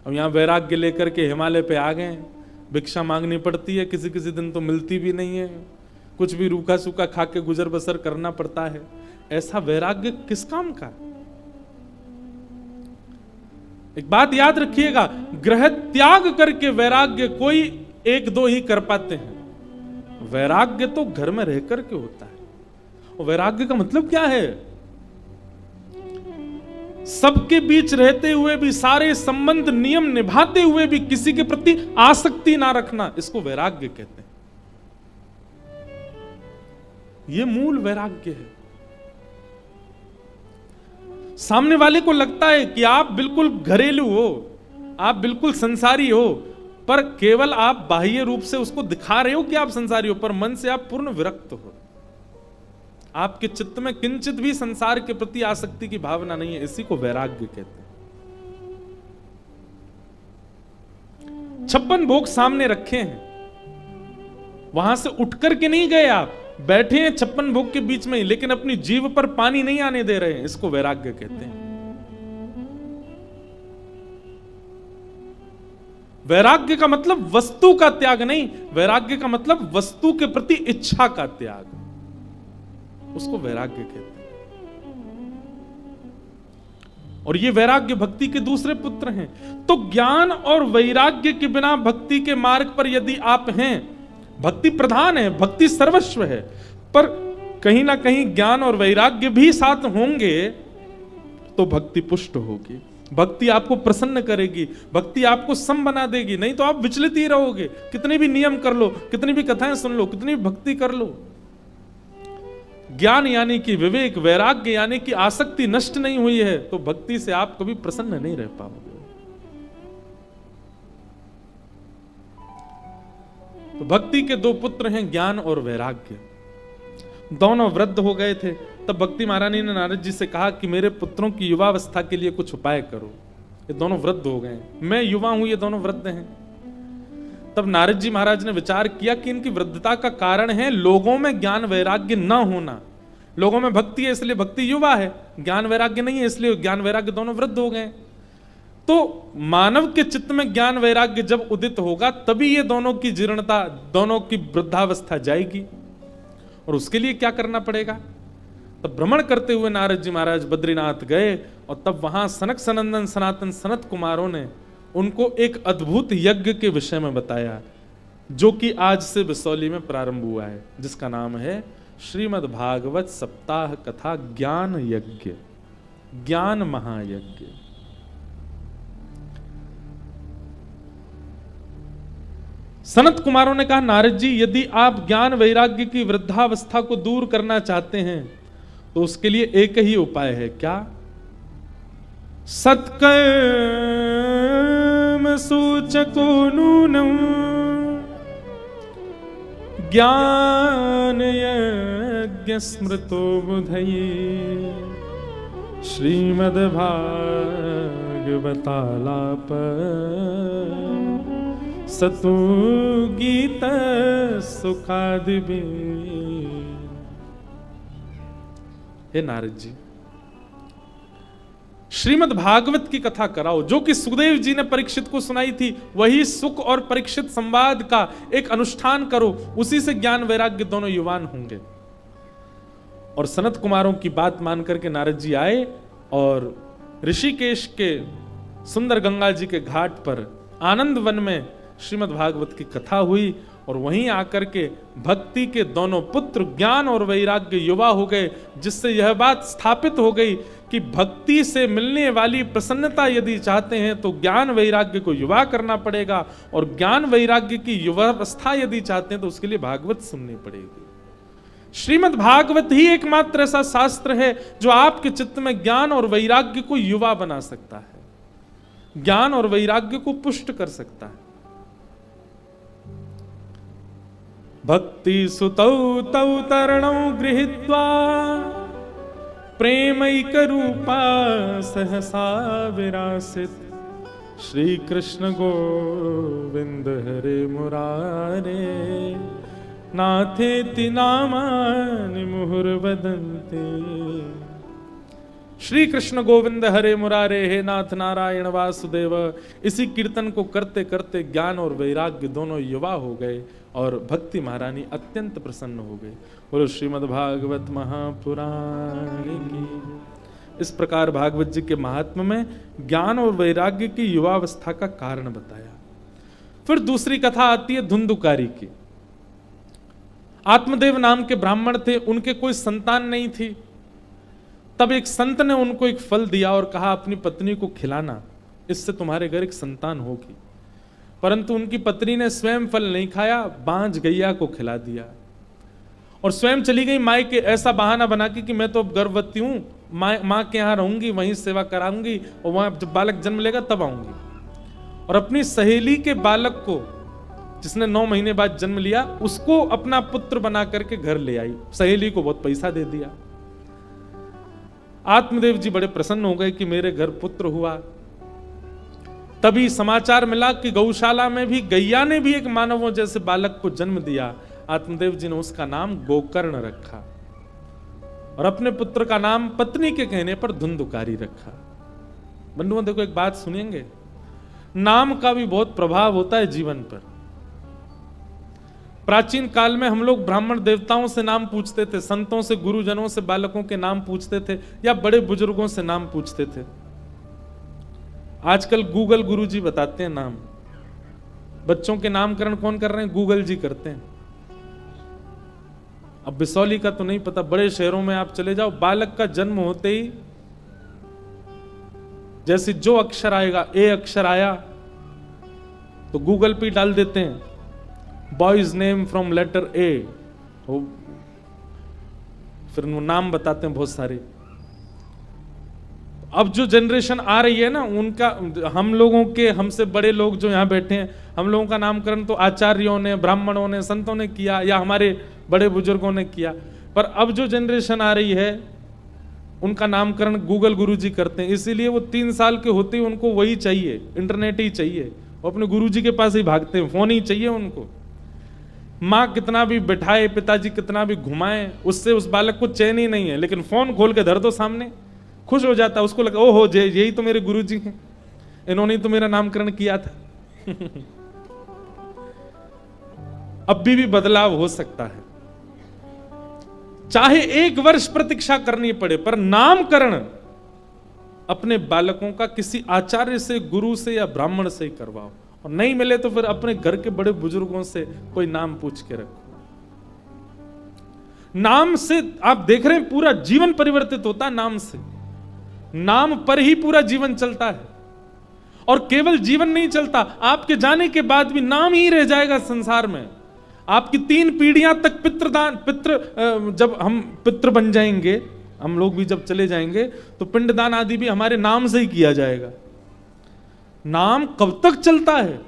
अब यहाँ वैराग्य लेकर के हिमालय पे आ गए, भिक्षा मांगनी पड़ती है, किसी किसी दिन तो मिलती भी नहीं है, कुछ भी रूखा सूखा खा के गुजर बसर करना पड़ता है। ऐसा वैराग्य किस काम का? एक बात याद रखिएगा, ग्रह त्याग करके वैराग्य कोई एक दो ही कर पाते हैं, वैराग्य तो घर में रह करके होता है। और वैराग्य का मतलब क्या है? सबके बीच रहते हुए भी, सारे संबंध नियम निभाते हुए भी किसी के प्रति आसक्ति ना रखना, इसको वैराग्य कहते हैं। यह मूल वैराग्य है। सामने वाले को लगता है कि आप बिल्कुल घरेलू हो, आप बिल्कुल संसारी हो, पर केवल आप बाह्य रूप से उसको दिखा रहे हो कि आप संसारी हो, पर मन से आप पूर्ण विरक्त हो। आपके चित्त में किंचित भी संसार के प्रति आसक्ति की भावना नहीं है, इसी को वैराग्य कहते हैं। 56 भोग सामने रखे हैं, वहां से उठ करके नहीं गए आप, बैठे हैं 56 भोग के बीच में ही, लेकिन अपनी जीभ पर पानी नहीं आने दे रहे हैं, इसको वैराग्य कहते हैं। वैराग्य का मतलब वस्तु का त्याग नहीं, वैराग्य का मतलब वस्तु के प्रति इच्छा का त्याग, उसको वैराग्य कहते हैं। और ये वैराग्य भक्ति के दूसरे पुत्र हैं। तो ज्ञान और वैराग्य के बिना भक्ति के मार्ग पर यदि आप हैं, भक्ति प्रधान है, भक्ति सर्वस्व है, पर कहीं ना कहीं ज्ञान और वैराग्य भी साथ होंगे तो भक्ति पुष्ट होगी, भक्ति आपको प्रसन्न करेगी, भक्ति आपको सम बना देगी। नहीं तो आप विचलित ही रहोगे, कितने भी नियम कर लो, कितनी भी कथाएं सुन लो, कितनी भी भक्ति कर लो, ज्ञान यानी कि विवेक, वैराग्य यानी कि आसक्ति नष्ट नहीं हुई है, तो भक्ति से आप कभी प्रसन्न नहीं रह पाओगे। तो भक्ति के दो पुत्र हैं, ज्ञान और वैराग्य। दोनों वृद्ध हो गए थे, तब भक्ति महारानी ने नारद जी से कहा कि मेरे पुत्रों की युवावस्था के लिए कुछ उपाय करो। ये दोनों वृद्ध हो गए, मैं युवा हूं, ये दोनों वृद्ध हैं। तब नारद जी महाराज ने विचार किया कि इनकी वृद्धता का कारण है लोगों में ज्ञान वैराग्य न होना। लोगों में भक्ति है इसलिए भक्ति युवा है, ज्ञान वैराग्य नहीं है इसलिए ज्ञान वैराग्य दोनों वृद्ध हो गए। तो मानव के चित्त में ज्ञान वैराग्य जब उदित होगा तभी ये दोनों की जीर्णता, दोनों की वृद्धावस्था जाएगी। और उसके लिए क्या करना पड़ेगा? तब भ्रमण करते हुए नारद जी महाराज बद्रीनाथ गए, और तब वहां सनक सनंदन सनातन सनत कुमारों ने उनको एक अद्भुत यज्ञ के विषय में बताया, जो कि आज से बिसौली में प्रारंभ हुआ है, जिसका नाम है श्रीमद् भागवत सप्ताह कथा ज्ञान यज्ञ, ज्ञान महायज्ञ। सनत कुमारों ने कहा, नारद जी यदि आप ज्ञान वैराग्य की वृद्धावस्था को दूर करना चाहते हैं तो उसके लिए एक ही उपाय है। क्या? सत्कर्म सूचको नूनम ज्ञान यज्ञ स्मृतो बुधये श्रीमद् भागवतालाप सतु गीत सुखादिबे। हे नारद जी, श्रीमद् भागवत की कथा कराओ, जो कि सुखदेव जी ने परीक्षित को सुनाई थी, वही सुख और परीक्षित संवाद का एक अनुष्ठान करो, उसी से ज्ञान वैराग्य दोनों युवान होंगे। और सनत कुमारों की बात मान करके नारद जी आए और ऋषिकेश के सुंदर गंगा जी के घाट पर आनंद वन में श्रीमद् भागवत की कथा हुई, और वहीं आकर के भक्ति के दोनों पुत्र ज्ञान और वैराग्य युवा हो गए, जिससे यह बात स्थापित हो गई कि भक्ति से मिलने वाली प्रसन्नता यदि चाहते हैं तो ज्ञान वैराग्य को युवा करना पड़ेगा, और ज्ञान वैराग्य की युवावस्था यदि चाहते हैं तो उसके लिए भागवत सुननी पड़ेगी। श्रीमद् भागवत ही एकमात्र ऐसा शास्त्र है जो आपके चित्त में ज्ञान और वैराग्य को युवा बना सकता है, ज्ञान और वैराग्य को पुष्ट कर सकता है। भक्ति सुतौ तौ तरणौ गृहीत्वा प्रेमैक रूपा सहसा विरासित। श्री कृष्ण गोविंद हरे मुरारे नाथेति नामानि मुहुर्वदन्ते। श्री कृष्ण गोविंद हरे मुरारे, हे नाथ नारायण वासुदेव। इसी कीर्तन को करते करते ज्ञान और वैराग्य दोनों युवा हो गए और भक्ति महारानी अत्यंत प्रसन्न हो गई। बोलो श्रीमद् भागवत महापुराण की। इस प्रकार भागवत जी के महात्म्य में ज्ञान और वैराग्य की युवावस्था का कारण बताया। फिर दूसरी कथा आती है धुंधुकारी की। आत्मदेव नाम के ब्राह्मण थे, उनके कोई संतान नहीं थी। तब एक संत ने उनको एक फल दिया और कहा अपनी पत्नी को खिलाना, इससे तुम्हारे घर एक संतान होगी। परंतु उनकी पत्नी ने स्वयं फल नहीं खाया, बांझ गैया को खिला दिया और स्वयं चली गई मायके, ऐसा बहाना बना कि मैं तो अब गर्भवती हूं, माँ के यहां रहूंगी, वहीं सेवा कराऊंगी और वहां जब बालक जन्म लेगा तब आऊंगी। और अपनी सहेली के बालक को, जिसने 9 महीने बाद जन्म लिया, उसको अपना पुत्र बना करके घर ले आई। सहेली को बहुत पैसा दे दिया। आत्मदेव जी बड़े प्रसन्न हो गए कि मेरे घर पुत्र हुआ। तभी समाचार मिला कि गौशाला में भी गैया ने भी एक मानवों जैसे बालक को जन्म दिया। आत्मदेव जी ने उसका नाम गोकर्ण रखा और अपने पुत्र का नाम पत्नी के कहने पर धुंधुकारी रखा। बंधुओं देखो, एक बात सुनेंगे, नाम का भी बहुत प्रभाव होता है जीवन पर। प्राचीन काल में हम लोग ब्राह्मण देवताओं से नाम पूछते थे, संतों से, गुरुजनों से बालकों के नाम पूछते थे, या बड़े बुजुर्गों से नाम पूछते थे। आजकल गूगल गुरुजी बताते हैं नाम। बच्चों के नामकरण कौन कर रहे हैं? गूगल जी करते हैं। अब बिसौली का तो नहीं पता, बड़े शहरों में आप चले जाओ, बालक का जन्म होते ही जैसे जो अक्षर आएगा, ए अक्षर आया तो गूगल पे डाल देते हैं boys name from letter A, फिर नाम बताते हैं बहुत सारे। अब जो जनरेशन आ रही है ना, उनका, हम लोगों के, हमसे बड़े लोग जो यहाँ बैठे हैं, हम लोगों का नामकरण तो आचार्यों ने, ब्राह्मणों ने, संतों ने किया, या हमारे बड़े बुजुर्गों ने किया। पर अब जो जनरेशन आ रही है, उनका नामकरण गूगल गुरुजी करते हैं। इसीलिए वो 3 साल के होते ही उनको वही चाहिए, इंटरनेट ही चाहिए, वो अपने गुरुजी के पास ही भागते हैं, फोन ही चाहिए उनको। माँ कितना भी बैठाए, पिताजी कितना भी घुमाए, उससे उस बालक को चैन ही नहीं है। लेकिन फोन खोल के धर दो सामने, खुश हो जाता है, उसको लगा ओहो यही तो मेरे गुरुजी हैं, इन्होंने तो मेरा नामकरण किया था। अब भी बदलाव हो सकता है, चाहे 1 वर्ष प्रतीक्षा करनी पड़े, पर नामकरण अपने बालकों का किसी आचार्य से, गुरु से या ब्राह्मण से ही करवाओ, और नहीं मिले तो फिर अपने घर के बड़े बुजुर्गों से कोई नाम पूछ के रखो। नाम से आप देख रहे हैं पूरा जीवन परिवर्तित होता है नाम से। नाम पर ही पूरा जीवन चलता है, और केवल जीवन नहीं चलता, आपके जाने के बाद भी नाम ही रह जाएगा संसार में। आपकी 3 पीढ़ियां तक जब हम पितृ बन जाएंगे, हम लोग भी जब चले जाएंगे, तो पिंडदान आदि भी हमारे नाम से ही किया जाएगा। नाम कब तक चलता है?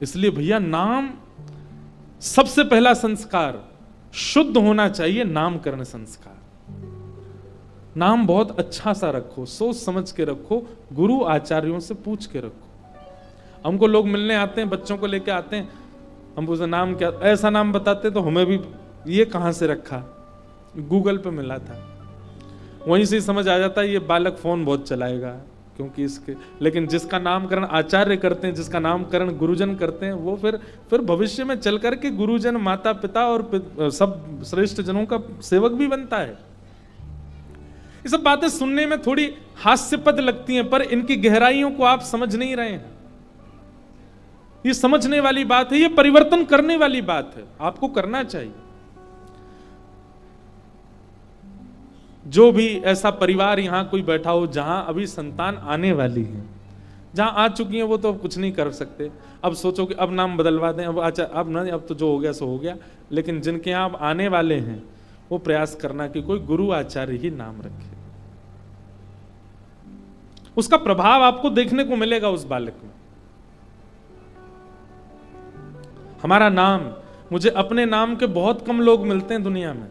इसलिए भैया, नाम सबसे पहला संस्कार शुद्ध होना चाहिए, नामकरण संस्कार। नाम बहुत अच्छा सा रखो, सोच समझ के रखो, गुरु आचार्यों से पूछ के रखो। हमको लोग मिलने आते हैं, बच्चों को लेके आते हैं, हम पूछते नाम क्या, ऐसा नाम बताते तो हमें भी ये कहाँ से रखा, गूगल पे मिला था, वहीं से समझ आ जाता है ये बालक फोन बहुत चलाएगा, क्योंकि इसके। लेकिन जिसका नामकरण आचार्य करते हैं, जिसका नामकरण गुरुजन करते हैं, वो फिर भविष्य में चल करके गुरुजन, माता पिता और सब श्रेष्ठ जनों का सेवक भी बनता है। ये सब बातें सुनने में थोड़ी हास्यपद लगती हैं, पर इनकी गहराइयों को आप समझ नहीं रहे हैं। ये समझने वाली बात है, ये परिवर्तन करने वाली बात है, आपको करना चाहिए। जो भी ऐसा परिवार यहां कोई बैठा हो जहां अभी संतान आने वाली है, जहां आ चुकी है वो तो कुछ नहीं कर सकते, अब सोचो कि अब नाम बदलवा दें, अब तो जो हो गया सो हो गया। लेकिन जिनके यहां अब आने वाले हैं वो प्रयास करना कि कोई गुरु आचार्य ही नाम रखे, उसका प्रभाव आपको देखने को मिलेगा उस बालक में। हमारा नाम, मुझे अपने नाम के बहुत कम लोग मिलते हैं दुनिया में।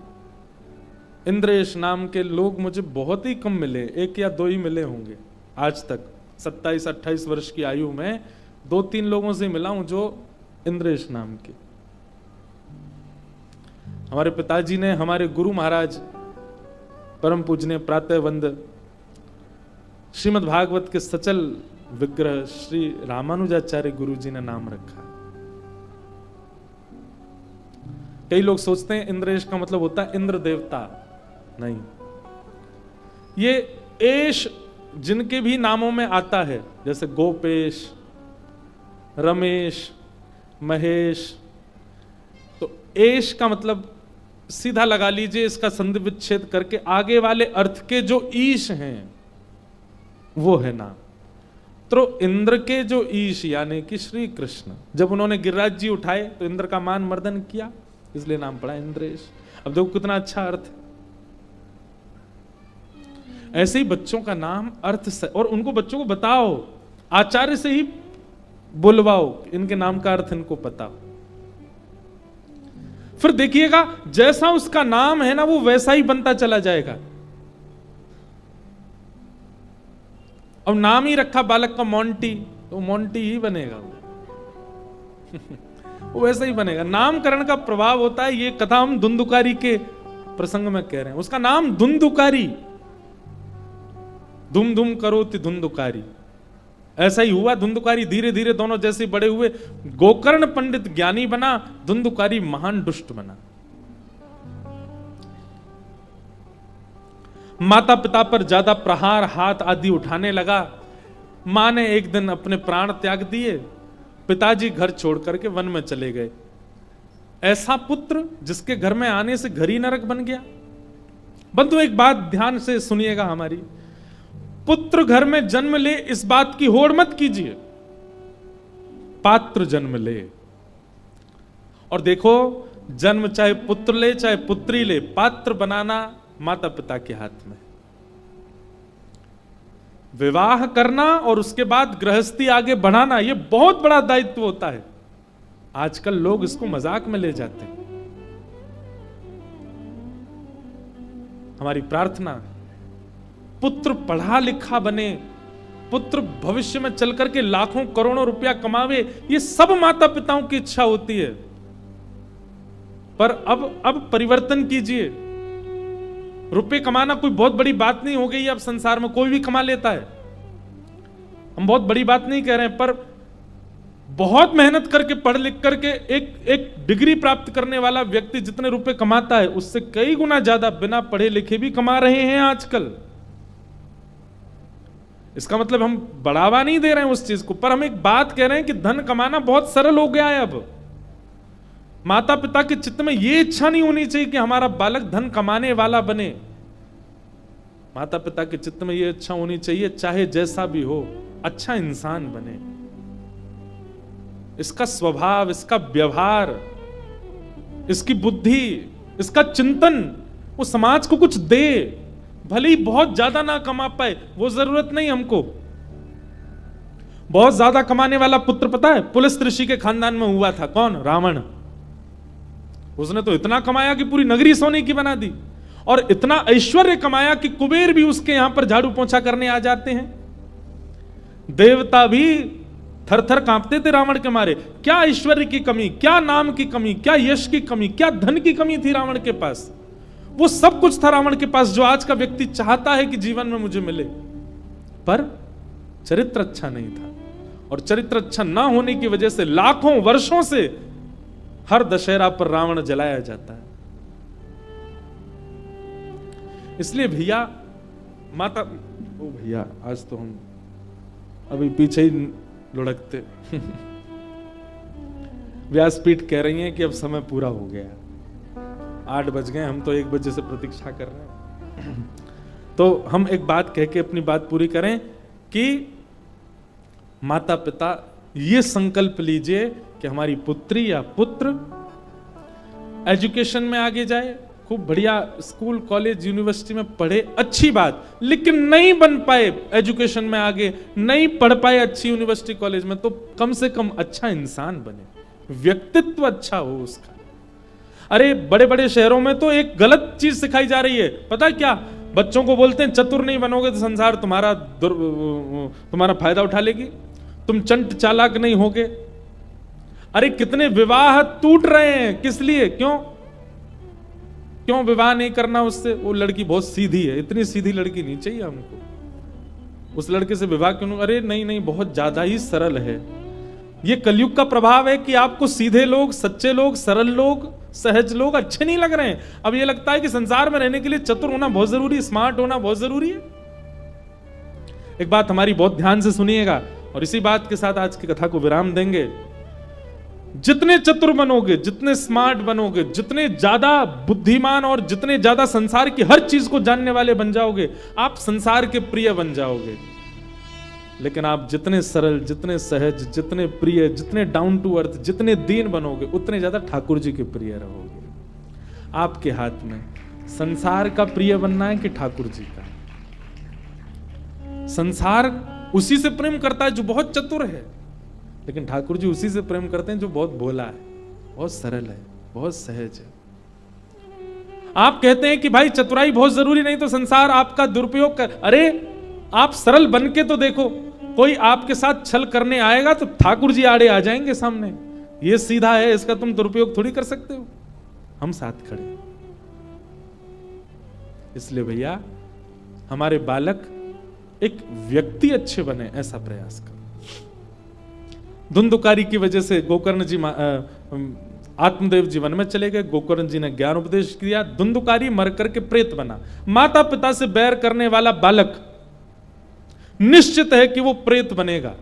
इंद्रेश नाम के लोग मुझे बहुत ही कम मिले, 1 या 2 ही मिले होंगे आज तक। 27-28 वर्ष की आयु में 2-3 लोगों से मिला हूं जो इंद्रेश नाम के। हमारे पिताजी ने, हमारे गुरु महाराज परम पूजनीय प्रातःवंद श्रीमद् भागवत के सचल विग्रह श्री रामानुजाचार्य गुरु जी ने नाम रखा। कई लोग सोचते हैं इंद्रेश का मतलब होता है इंद्र देवता, नहीं। ये एश जिनके भी नामों में आता है, जैसे गोपेश, रमेश, महेश, तो एश का मतलब सीधा लगा लीजिए, इसका संधि विच्छेद करके आगे वाले अर्थ के जो ईश हैं वो है नाम। तो इंद्र के जो ईश यानी कि श्री कृष्ण, जब उन्होंने गिरिराज जी उठाए तो इंद्र का मान मर्दन किया, इसलिए नाम पड़ा इंद्रेश। अब देखो कितना अच्छा अर्थ है। ऐसे ही बच्चों का नाम अर्थ से, और उनको बच्चों को बताओ, आचार्य से ही बुलवाओ, इनके नाम का अर्थ इनको पता हो। फिर देखिएगा जैसा उसका नाम है ना वो वैसा ही बनता चला जाएगा। अब नाम ही रखा बालक का मोंटी, तो मोंटी ही बनेगा वो वैसा ही बनेगा। नामकरण का प्रभाव होता है। ये कथा हम धुंधुकारी के प्रसंग में कह रहे हैं। उसका नाम धुंधुकारी, धुम धुम करोति धुंधुकारी, ऐसा ही हुआ। धुंधुकारी धीरे धीरे दोनों जैसे बड़े हुए, गोकर्ण पंडित ज्ञानी बना, धुंधुकारी महान दुष्ट बना। माता पिता पर ज्यादा प्रहार, हाथ आदि उठाने लगा। मां ने एक दिन अपने प्राण त्याग दिए, पिताजी घर छोड़ करके वन में चले गए। ऐसा पुत्र जिसके घर में आने से घर ही नरक बन गया। बंधु एक बात ध्यान से सुनिएगा हमारी, पुत्र घर में जन्म ले इस बात की होड़ मत कीजिए, पात्र जन्म ले। और देखो जन्म चाहे पुत्र ले चाहे पुत्री ले, पात्र बनाना माता पिता के हाथ में। विवाह करना और उसके बाद गृहस्थी आगे बढ़ाना, यह बहुत बड़ा दायित्व होता है। आजकल लोग इसको मजाक में ले जाते हैं। हमारी प्रार्थना पुत्र पढ़ा लिखा बने, पुत्र भविष्य में चल करके लाखों करोड़ों रुपया कमावे, ये सब माता पिताओं की इच्छा होती है। पर अब परिवर्तन कीजिए। रुपए कमाना कोई बहुत बड़ी बात नहीं हो गई। अब संसार में कोई भी कमा लेता है। हम बहुत बड़ी बात नहीं कह रहे हैं, पर बहुत मेहनत करके पढ़ लिख करके एक डिग्री प्राप्त करने वाला व्यक्ति जितने रुपए कमाता है उससे कई गुना ज्यादा बिना पढ़े लिखे भी कमा रहे हैं आजकल। इसका मतलब हम बढ़ावा नहीं दे रहे हैं उस चीज को, पर हम एक बात कह रहे हैं कि धन कमाना बहुत सरल हो गया है। अब माता पिता के चित्त में यह इच्छा नहीं होनी चाहिए कि हमारा बालक धन कमाने वाला बने। माता पिता के चित्त में यह इच्छा होनी चाहिए चाहे जैसा भी हो अच्छा इंसान बने। इसका स्वभाव, इसका व्यवहार, इसकी बुद्धि, इसका चिंतन वो समाज को कुछ दे। भले ही बहुत ज्यादा ना कमा पाए, वो जरूरत नहीं हमको। बहुत ज्यादा कमाने वाला पुत्र पता है पुलिस ऋषि के खानदान में हुआ था। कौन? रावण। उसने तो इतना कमाया कि पूरी नगरी सोने की बना दी, और इतना ऐश्वर्य कमाया कि कुबेर भी उसके यहां पर झाड़ू पोंछा करने आ जाते हैं। देवता भी थर थर कांपते थे रावण के मारे। क्या ऐश्वर्य की कमी, क्या नाम की कमी, क्या यश की कमी, क्या धन की कमी थी रावण के पास। वो सब कुछ था रावण के पास जो आज का व्यक्ति चाहता है कि जीवन में मुझे मिले, पर चरित्र अच्छा नहीं था। और चरित्र अच्छा ना होने की वजह से लाखों वर्षों से हर दशहरा पर रावण जलाया जाता है। इसलिए भैया माता, ओ भैया आज तो हम अभी पीछे ही लुढ़कते। व्यासपीठ कह रही हैं कि अब समय पूरा हो गया, 8 बज गए, हम तो 1 बजे से प्रतीक्षा कर रहे हैं। तो हम एक बात कह के अपनी बात पूरी करें कि माता पिता ये संकल्प लीजिए कि हमारी पुत्री या पुत्र एजुकेशन में आगे जाए, खूब बढ़िया स्कूल कॉलेज यूनिवर्सिटी में पढ़े, अच्छी बात, लेकिन नहीं बन पाए एजुकेशन में आगे, नहीं पढ़ पाए अच्छी यूनिवर्सिटी कॉलेज में, तो कम से कम अच्छा इंसान बने, व्यक्तित्व अच्छा हो उसका। अरे बड़े बड़े शहरों में तो एक गलत चीज सिखाई जा रही है, पता क्या? बच्चों को बोलते हैं चतुर नहीं बनोगे तो संसार तुम्हारा फायदा उठा लेगी, तुम चंट चालाक नहीं होगे। अरे कितने विवाह टूट रहे हैं, किस लिए? क्यों विवाह नहीं करना उससे? वो लड़की बहुत सीधी है, इतनी सीधी लड़की नहीं चाहिए हमको, उस लड़के से विवाह क्यों? अरे नहीं, बहुत ज्यादा ही सरल है। ये कलयुग का प्रभाव है कि आपको सीधे लोग, सच्चे लोग, सरल लोग, सहज लोग अच्छे नहीं लग रहे हैं। अब ये लगता है कि संसार में रहने के लिए चतुर होना बहुत जरूरी है, स्मार्ट होना बहुत जरूरी है। एक बात हमारी बहुत ध्यान से सुनिएगा और इसी बात के साथ आज की कथा को विराम देंगे। जितने चतुर बनोगे, जितने स्मार्ट बनोगे, जितने ज्यादा बुद्धिमान और जितने ज्यादा संसार की हर चीज को जानने वाले बन जाओगे, आप संसार के प्रिय बन जाओगे। लेकिन आप जितने सरल, जितने सहज, जितने प्रिय, जितने डाउन टू अर्थ, जितने दीन बनोगे, उतने ज्यादा ठाकुर जी के प्रिय रहोगे। आपके हाथ में संसार का प्रिय बनना है कि ठाकुर जी का। संसार उसी से प्रेम करता है जो बहुत चतुर है, लेकिन ठाकुर जी उसी से प्रेम करते हैं जो बहुत भोला है, बहुत सरल है, बहुत सहज है। आप कहते हैं कि भाई चतुराई बहुत जरूरी, नहीं तो संसार आपका दुरुपयोग कर। अरे आप सरल बन के तो देखो, कोई आपके साथ छल करने आएगा तो ठाकुर जी आड़े आ जाएंगे सामने। ये सीधा है, इसका तुम दुरुपयोग थोड़ी कर सकते हो, हम साथ खड़े। इसलिए भैया हमारे बालक एक व्यक्ति अच्छे बने, ऐसा प्रयास करो। धुंधुकारी की वजह से गोकर्ण जी आत्मदेव जी वन में चले गए, गोकर्ण जी ने ज्ञान उपदेश किया, धुंधुकारी मर करके प्रेत बना। माता पिता से बैर करने वाला बालक निश्चित है कि वो प्रेत बनेगा।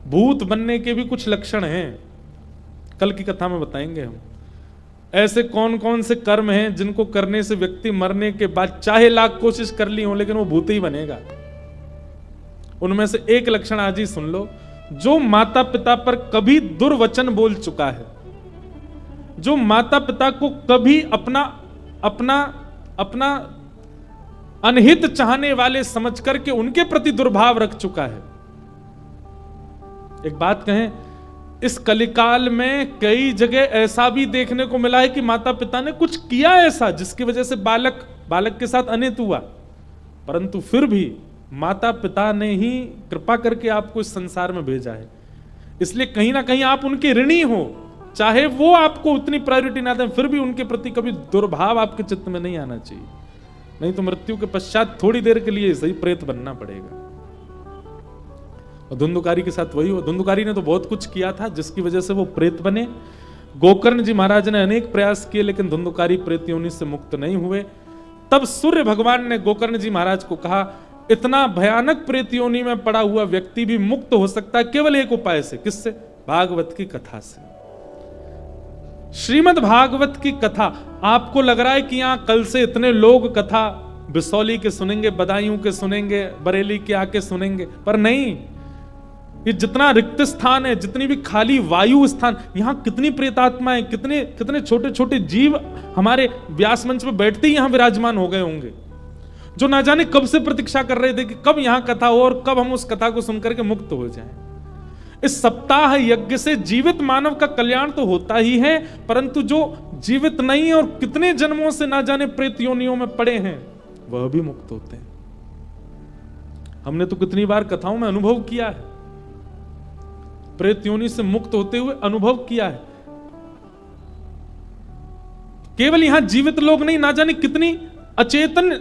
भूत बनने के भी कुछ लक्षण हैं, कल की कथा में बताएंगे हम। ऐसे कौन कौन से कर्म हैं जिनको करने से व्यक्ति मरने के बाद चाहे लाख कोशिश कर ली हो लेकिन वो भूत ही बनेगा। उनमें से एक लक्षण आज ही सुन लो, जो माता पिता पर कभी दुर्वचन बोल चुका है, जो माता पिता को कभी अपना अनहित चाहने वाले समझ करके उनके प्रति दुर्भाव रख चुका है। एक बात कहें, इस कलिकाल में कई जगह ऐसा भी देखने को मिला है कि माता पिता ने कुछ किया ऐसा जिसकी वजह से बालक के साथ अनित हुआ, परंतु फिर भी माता पिता ने ही कृपा करके आपको इस संसार में भेजा है। इसलिए कहीं ना कहीं आप उनके ऋणी हो, चाहे वो आपको उतनी प्रायोरिटी ना दें, फिर भी उनके प्रति कभी दुर्भाव आपके चित्त में नहीं आना चाहिए, नहीं तो मृत्यु के पश्चात थोड़ी देर के लिए सही प्रेत बनना पड़ेगा। और धुंधुकारी के साथ वही हो। धुंधुकारी ने तो बहुत कुछ किया था जिसकी वजह से वो प्रेत बने। गोकर्ण जी महाराज ने अनेक प्रयास किए लेकिन धुंधुकारी प्रेत योनि से मुक्त नहीं हुए। तब सूर्य भगवान ने गोकर्ण जी महाराज को कहा, इतना भयानक प्रेत योनि में पड़ा हुआ व्यक्ति भी मुक्त हो सकता है केवल एक उपाय से। किससे? भागवत की कथा से। श्रीमद् भागवत की कथा। आपको लग रहा है कि यहां कल से इतने लोग कथा बिसौली के सुनेंगे, बदायूं के सुनेंगे, बरेली के आके सुनेंगे, पर नहीं। ये जितना रिक्त स्थान है, जितनी भी खाली वायु स्थान, यहां कितनी प्रेतात्माएं, कितने छोटे छोटे जीव हमारे व्यास मंच पे बैठते ही यहां विराजमान हो गए होंगे, जो ना जाने कब से प्रतीक्षा कर रहे थे कि कब यहां कथा हो और कब हम उस कथा को सुनकर के मुक्त हो जाएं। इस सप्ताह यज्ञ से जीवित मानव का कल्याण तो होता ही है, परंतु जो जीवित नहीं है और कितने जन्मों से ना जाने प्रेत योनियों में पड़े हैं, वह भी मुक्त होते हैं। हमने तो कितनी बार कथाओं में अनुभव किया है। प्रेत योनि से मुक्त होते हुए अनुभव किया है। केवल यहां जीवित लोग नहीं, ना जाने कितनी अचेतन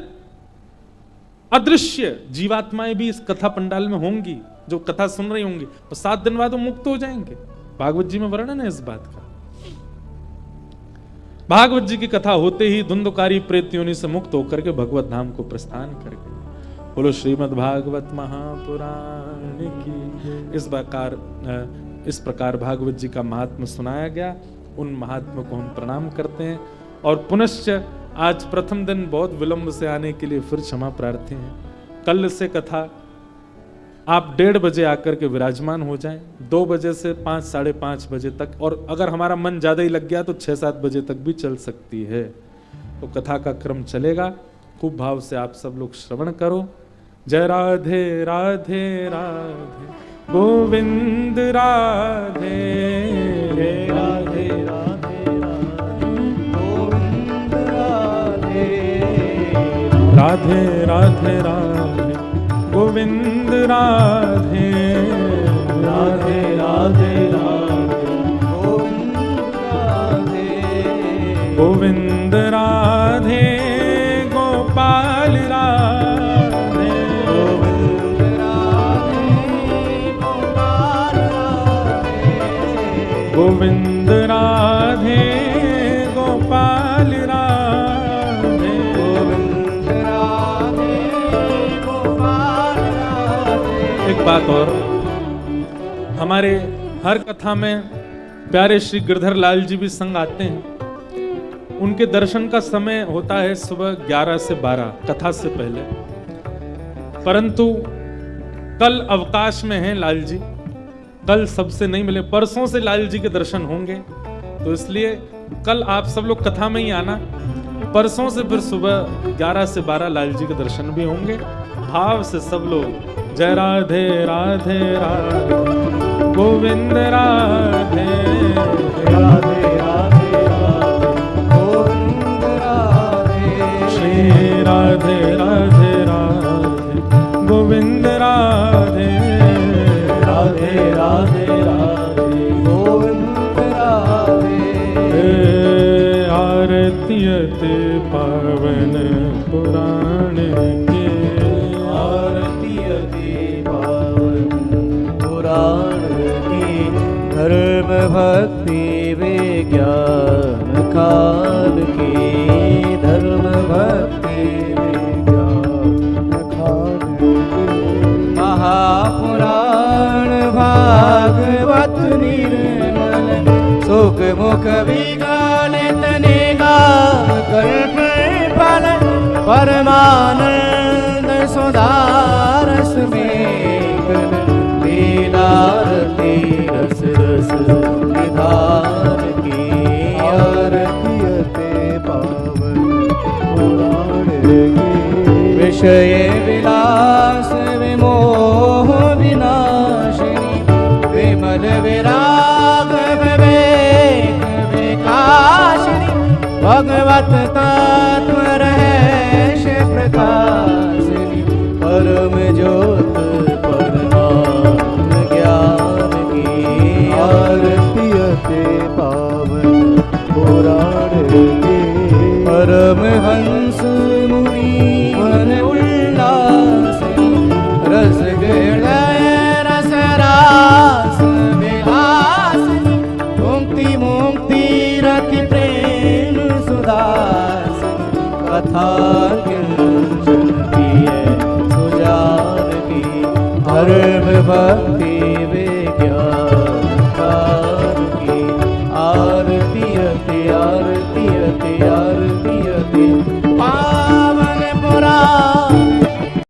अदृश्य जीवात्माएं भी इस कथा पंडाल में होंगी, जो कथा सुन रही होंगी, और 7 दिन बाद वो मुक्त हो जाएंगे। भागवत जी में वर्णन है इस बात का। भागवत जी की कथा होते ही धुंधकारी प्रेत योनि से मुक्त होकर के भगवत धाम को प्रस्थान कर गए। बोलो श्रीमद् भागवत महापुराण की। इस प्रकार भागवत जी का महात्म्य सुनाया गया। उन महात्मा को हम प्रणाम करते हैं और पुनश्च आज प्रथम दिन बहुत विलंब से आने के लिए फिर क्षमा प्रार्थी हैं। कल से कथा आप 1:30 बजे आकर के विराजमान हो जाएं, 2 बजे से 5 साढ़े 5 बजे तक, और अगर हमारा मन ज्यादा ही लग गया तो 6-7 बजे तक भी चल सकती है। तो कथा का क्रम चलेगा। खूब भाव से आप सब लोग श्रवण करो। जय राधे राधे राधे गोविंद राधे, जय राधे राधे राधे गोविंद राधे, राधे राधे राधे गोविंद राधे, राधे राधे राधे गोविंद राधे, गोविंद राधे गोपाल राधे, गोविंद राधे गोपाल राधे, गोविंद राधे गोपाल राधे, गोविंद राधे गोपाल राधे। एक बात और, हमारे हर कथा में प्यारे श्री गिरधर लाल जी भी संग आते हैं। उनके दर्शन का समय होता है सुबह 11 से 12 कथा से पहले, परंतु कल अवकाश में हैं लाल जी, कल सबसे नहीं मिले। परसों से लाल जी के दर्शन होंगे, तो इसलिए कल आप सब लोग कथा में ही आना। परसों से फिर सुबह 11 से 12 लाल जी के दर्शन भी होंगे। भाव से सब लोग जय राधे राधे राधे गोविंद राधे, राधे राधे राधे गोविंद राधे, श्री राधे राधे राधे गोविंद राधे, राधे राधे राधे गोविंद राधे। आरती अति पावन पुराण के, आरती अति पावन पुराण की, धर्म भक्ति विज्ञान काल की, धर्म भक्ति विज्ञान काल की, महापुराण भागवत निर्मल, सुख मुख विगलित निगाह कल्प फल, परमानंद सुधारस में लीलारती रस रस निधान की, आरती अति पावन पुराण की, विषय विलास विमोह विनाशिनी, विमल विराग विवेक विकासिनी, भगवत तत्व रहस्य प्रकाशिनी, परम ज्योत परमात्म ज्ञान की, आरती अति पावन पुराण की, परमहंस मुनि मन उल्लासिनी, रस हृदय रस रास विलासिनी, मुक्ति मुक्ति रति प्रेम सुदास, कथा किंचन की है सुजान की, धर्म भक्ति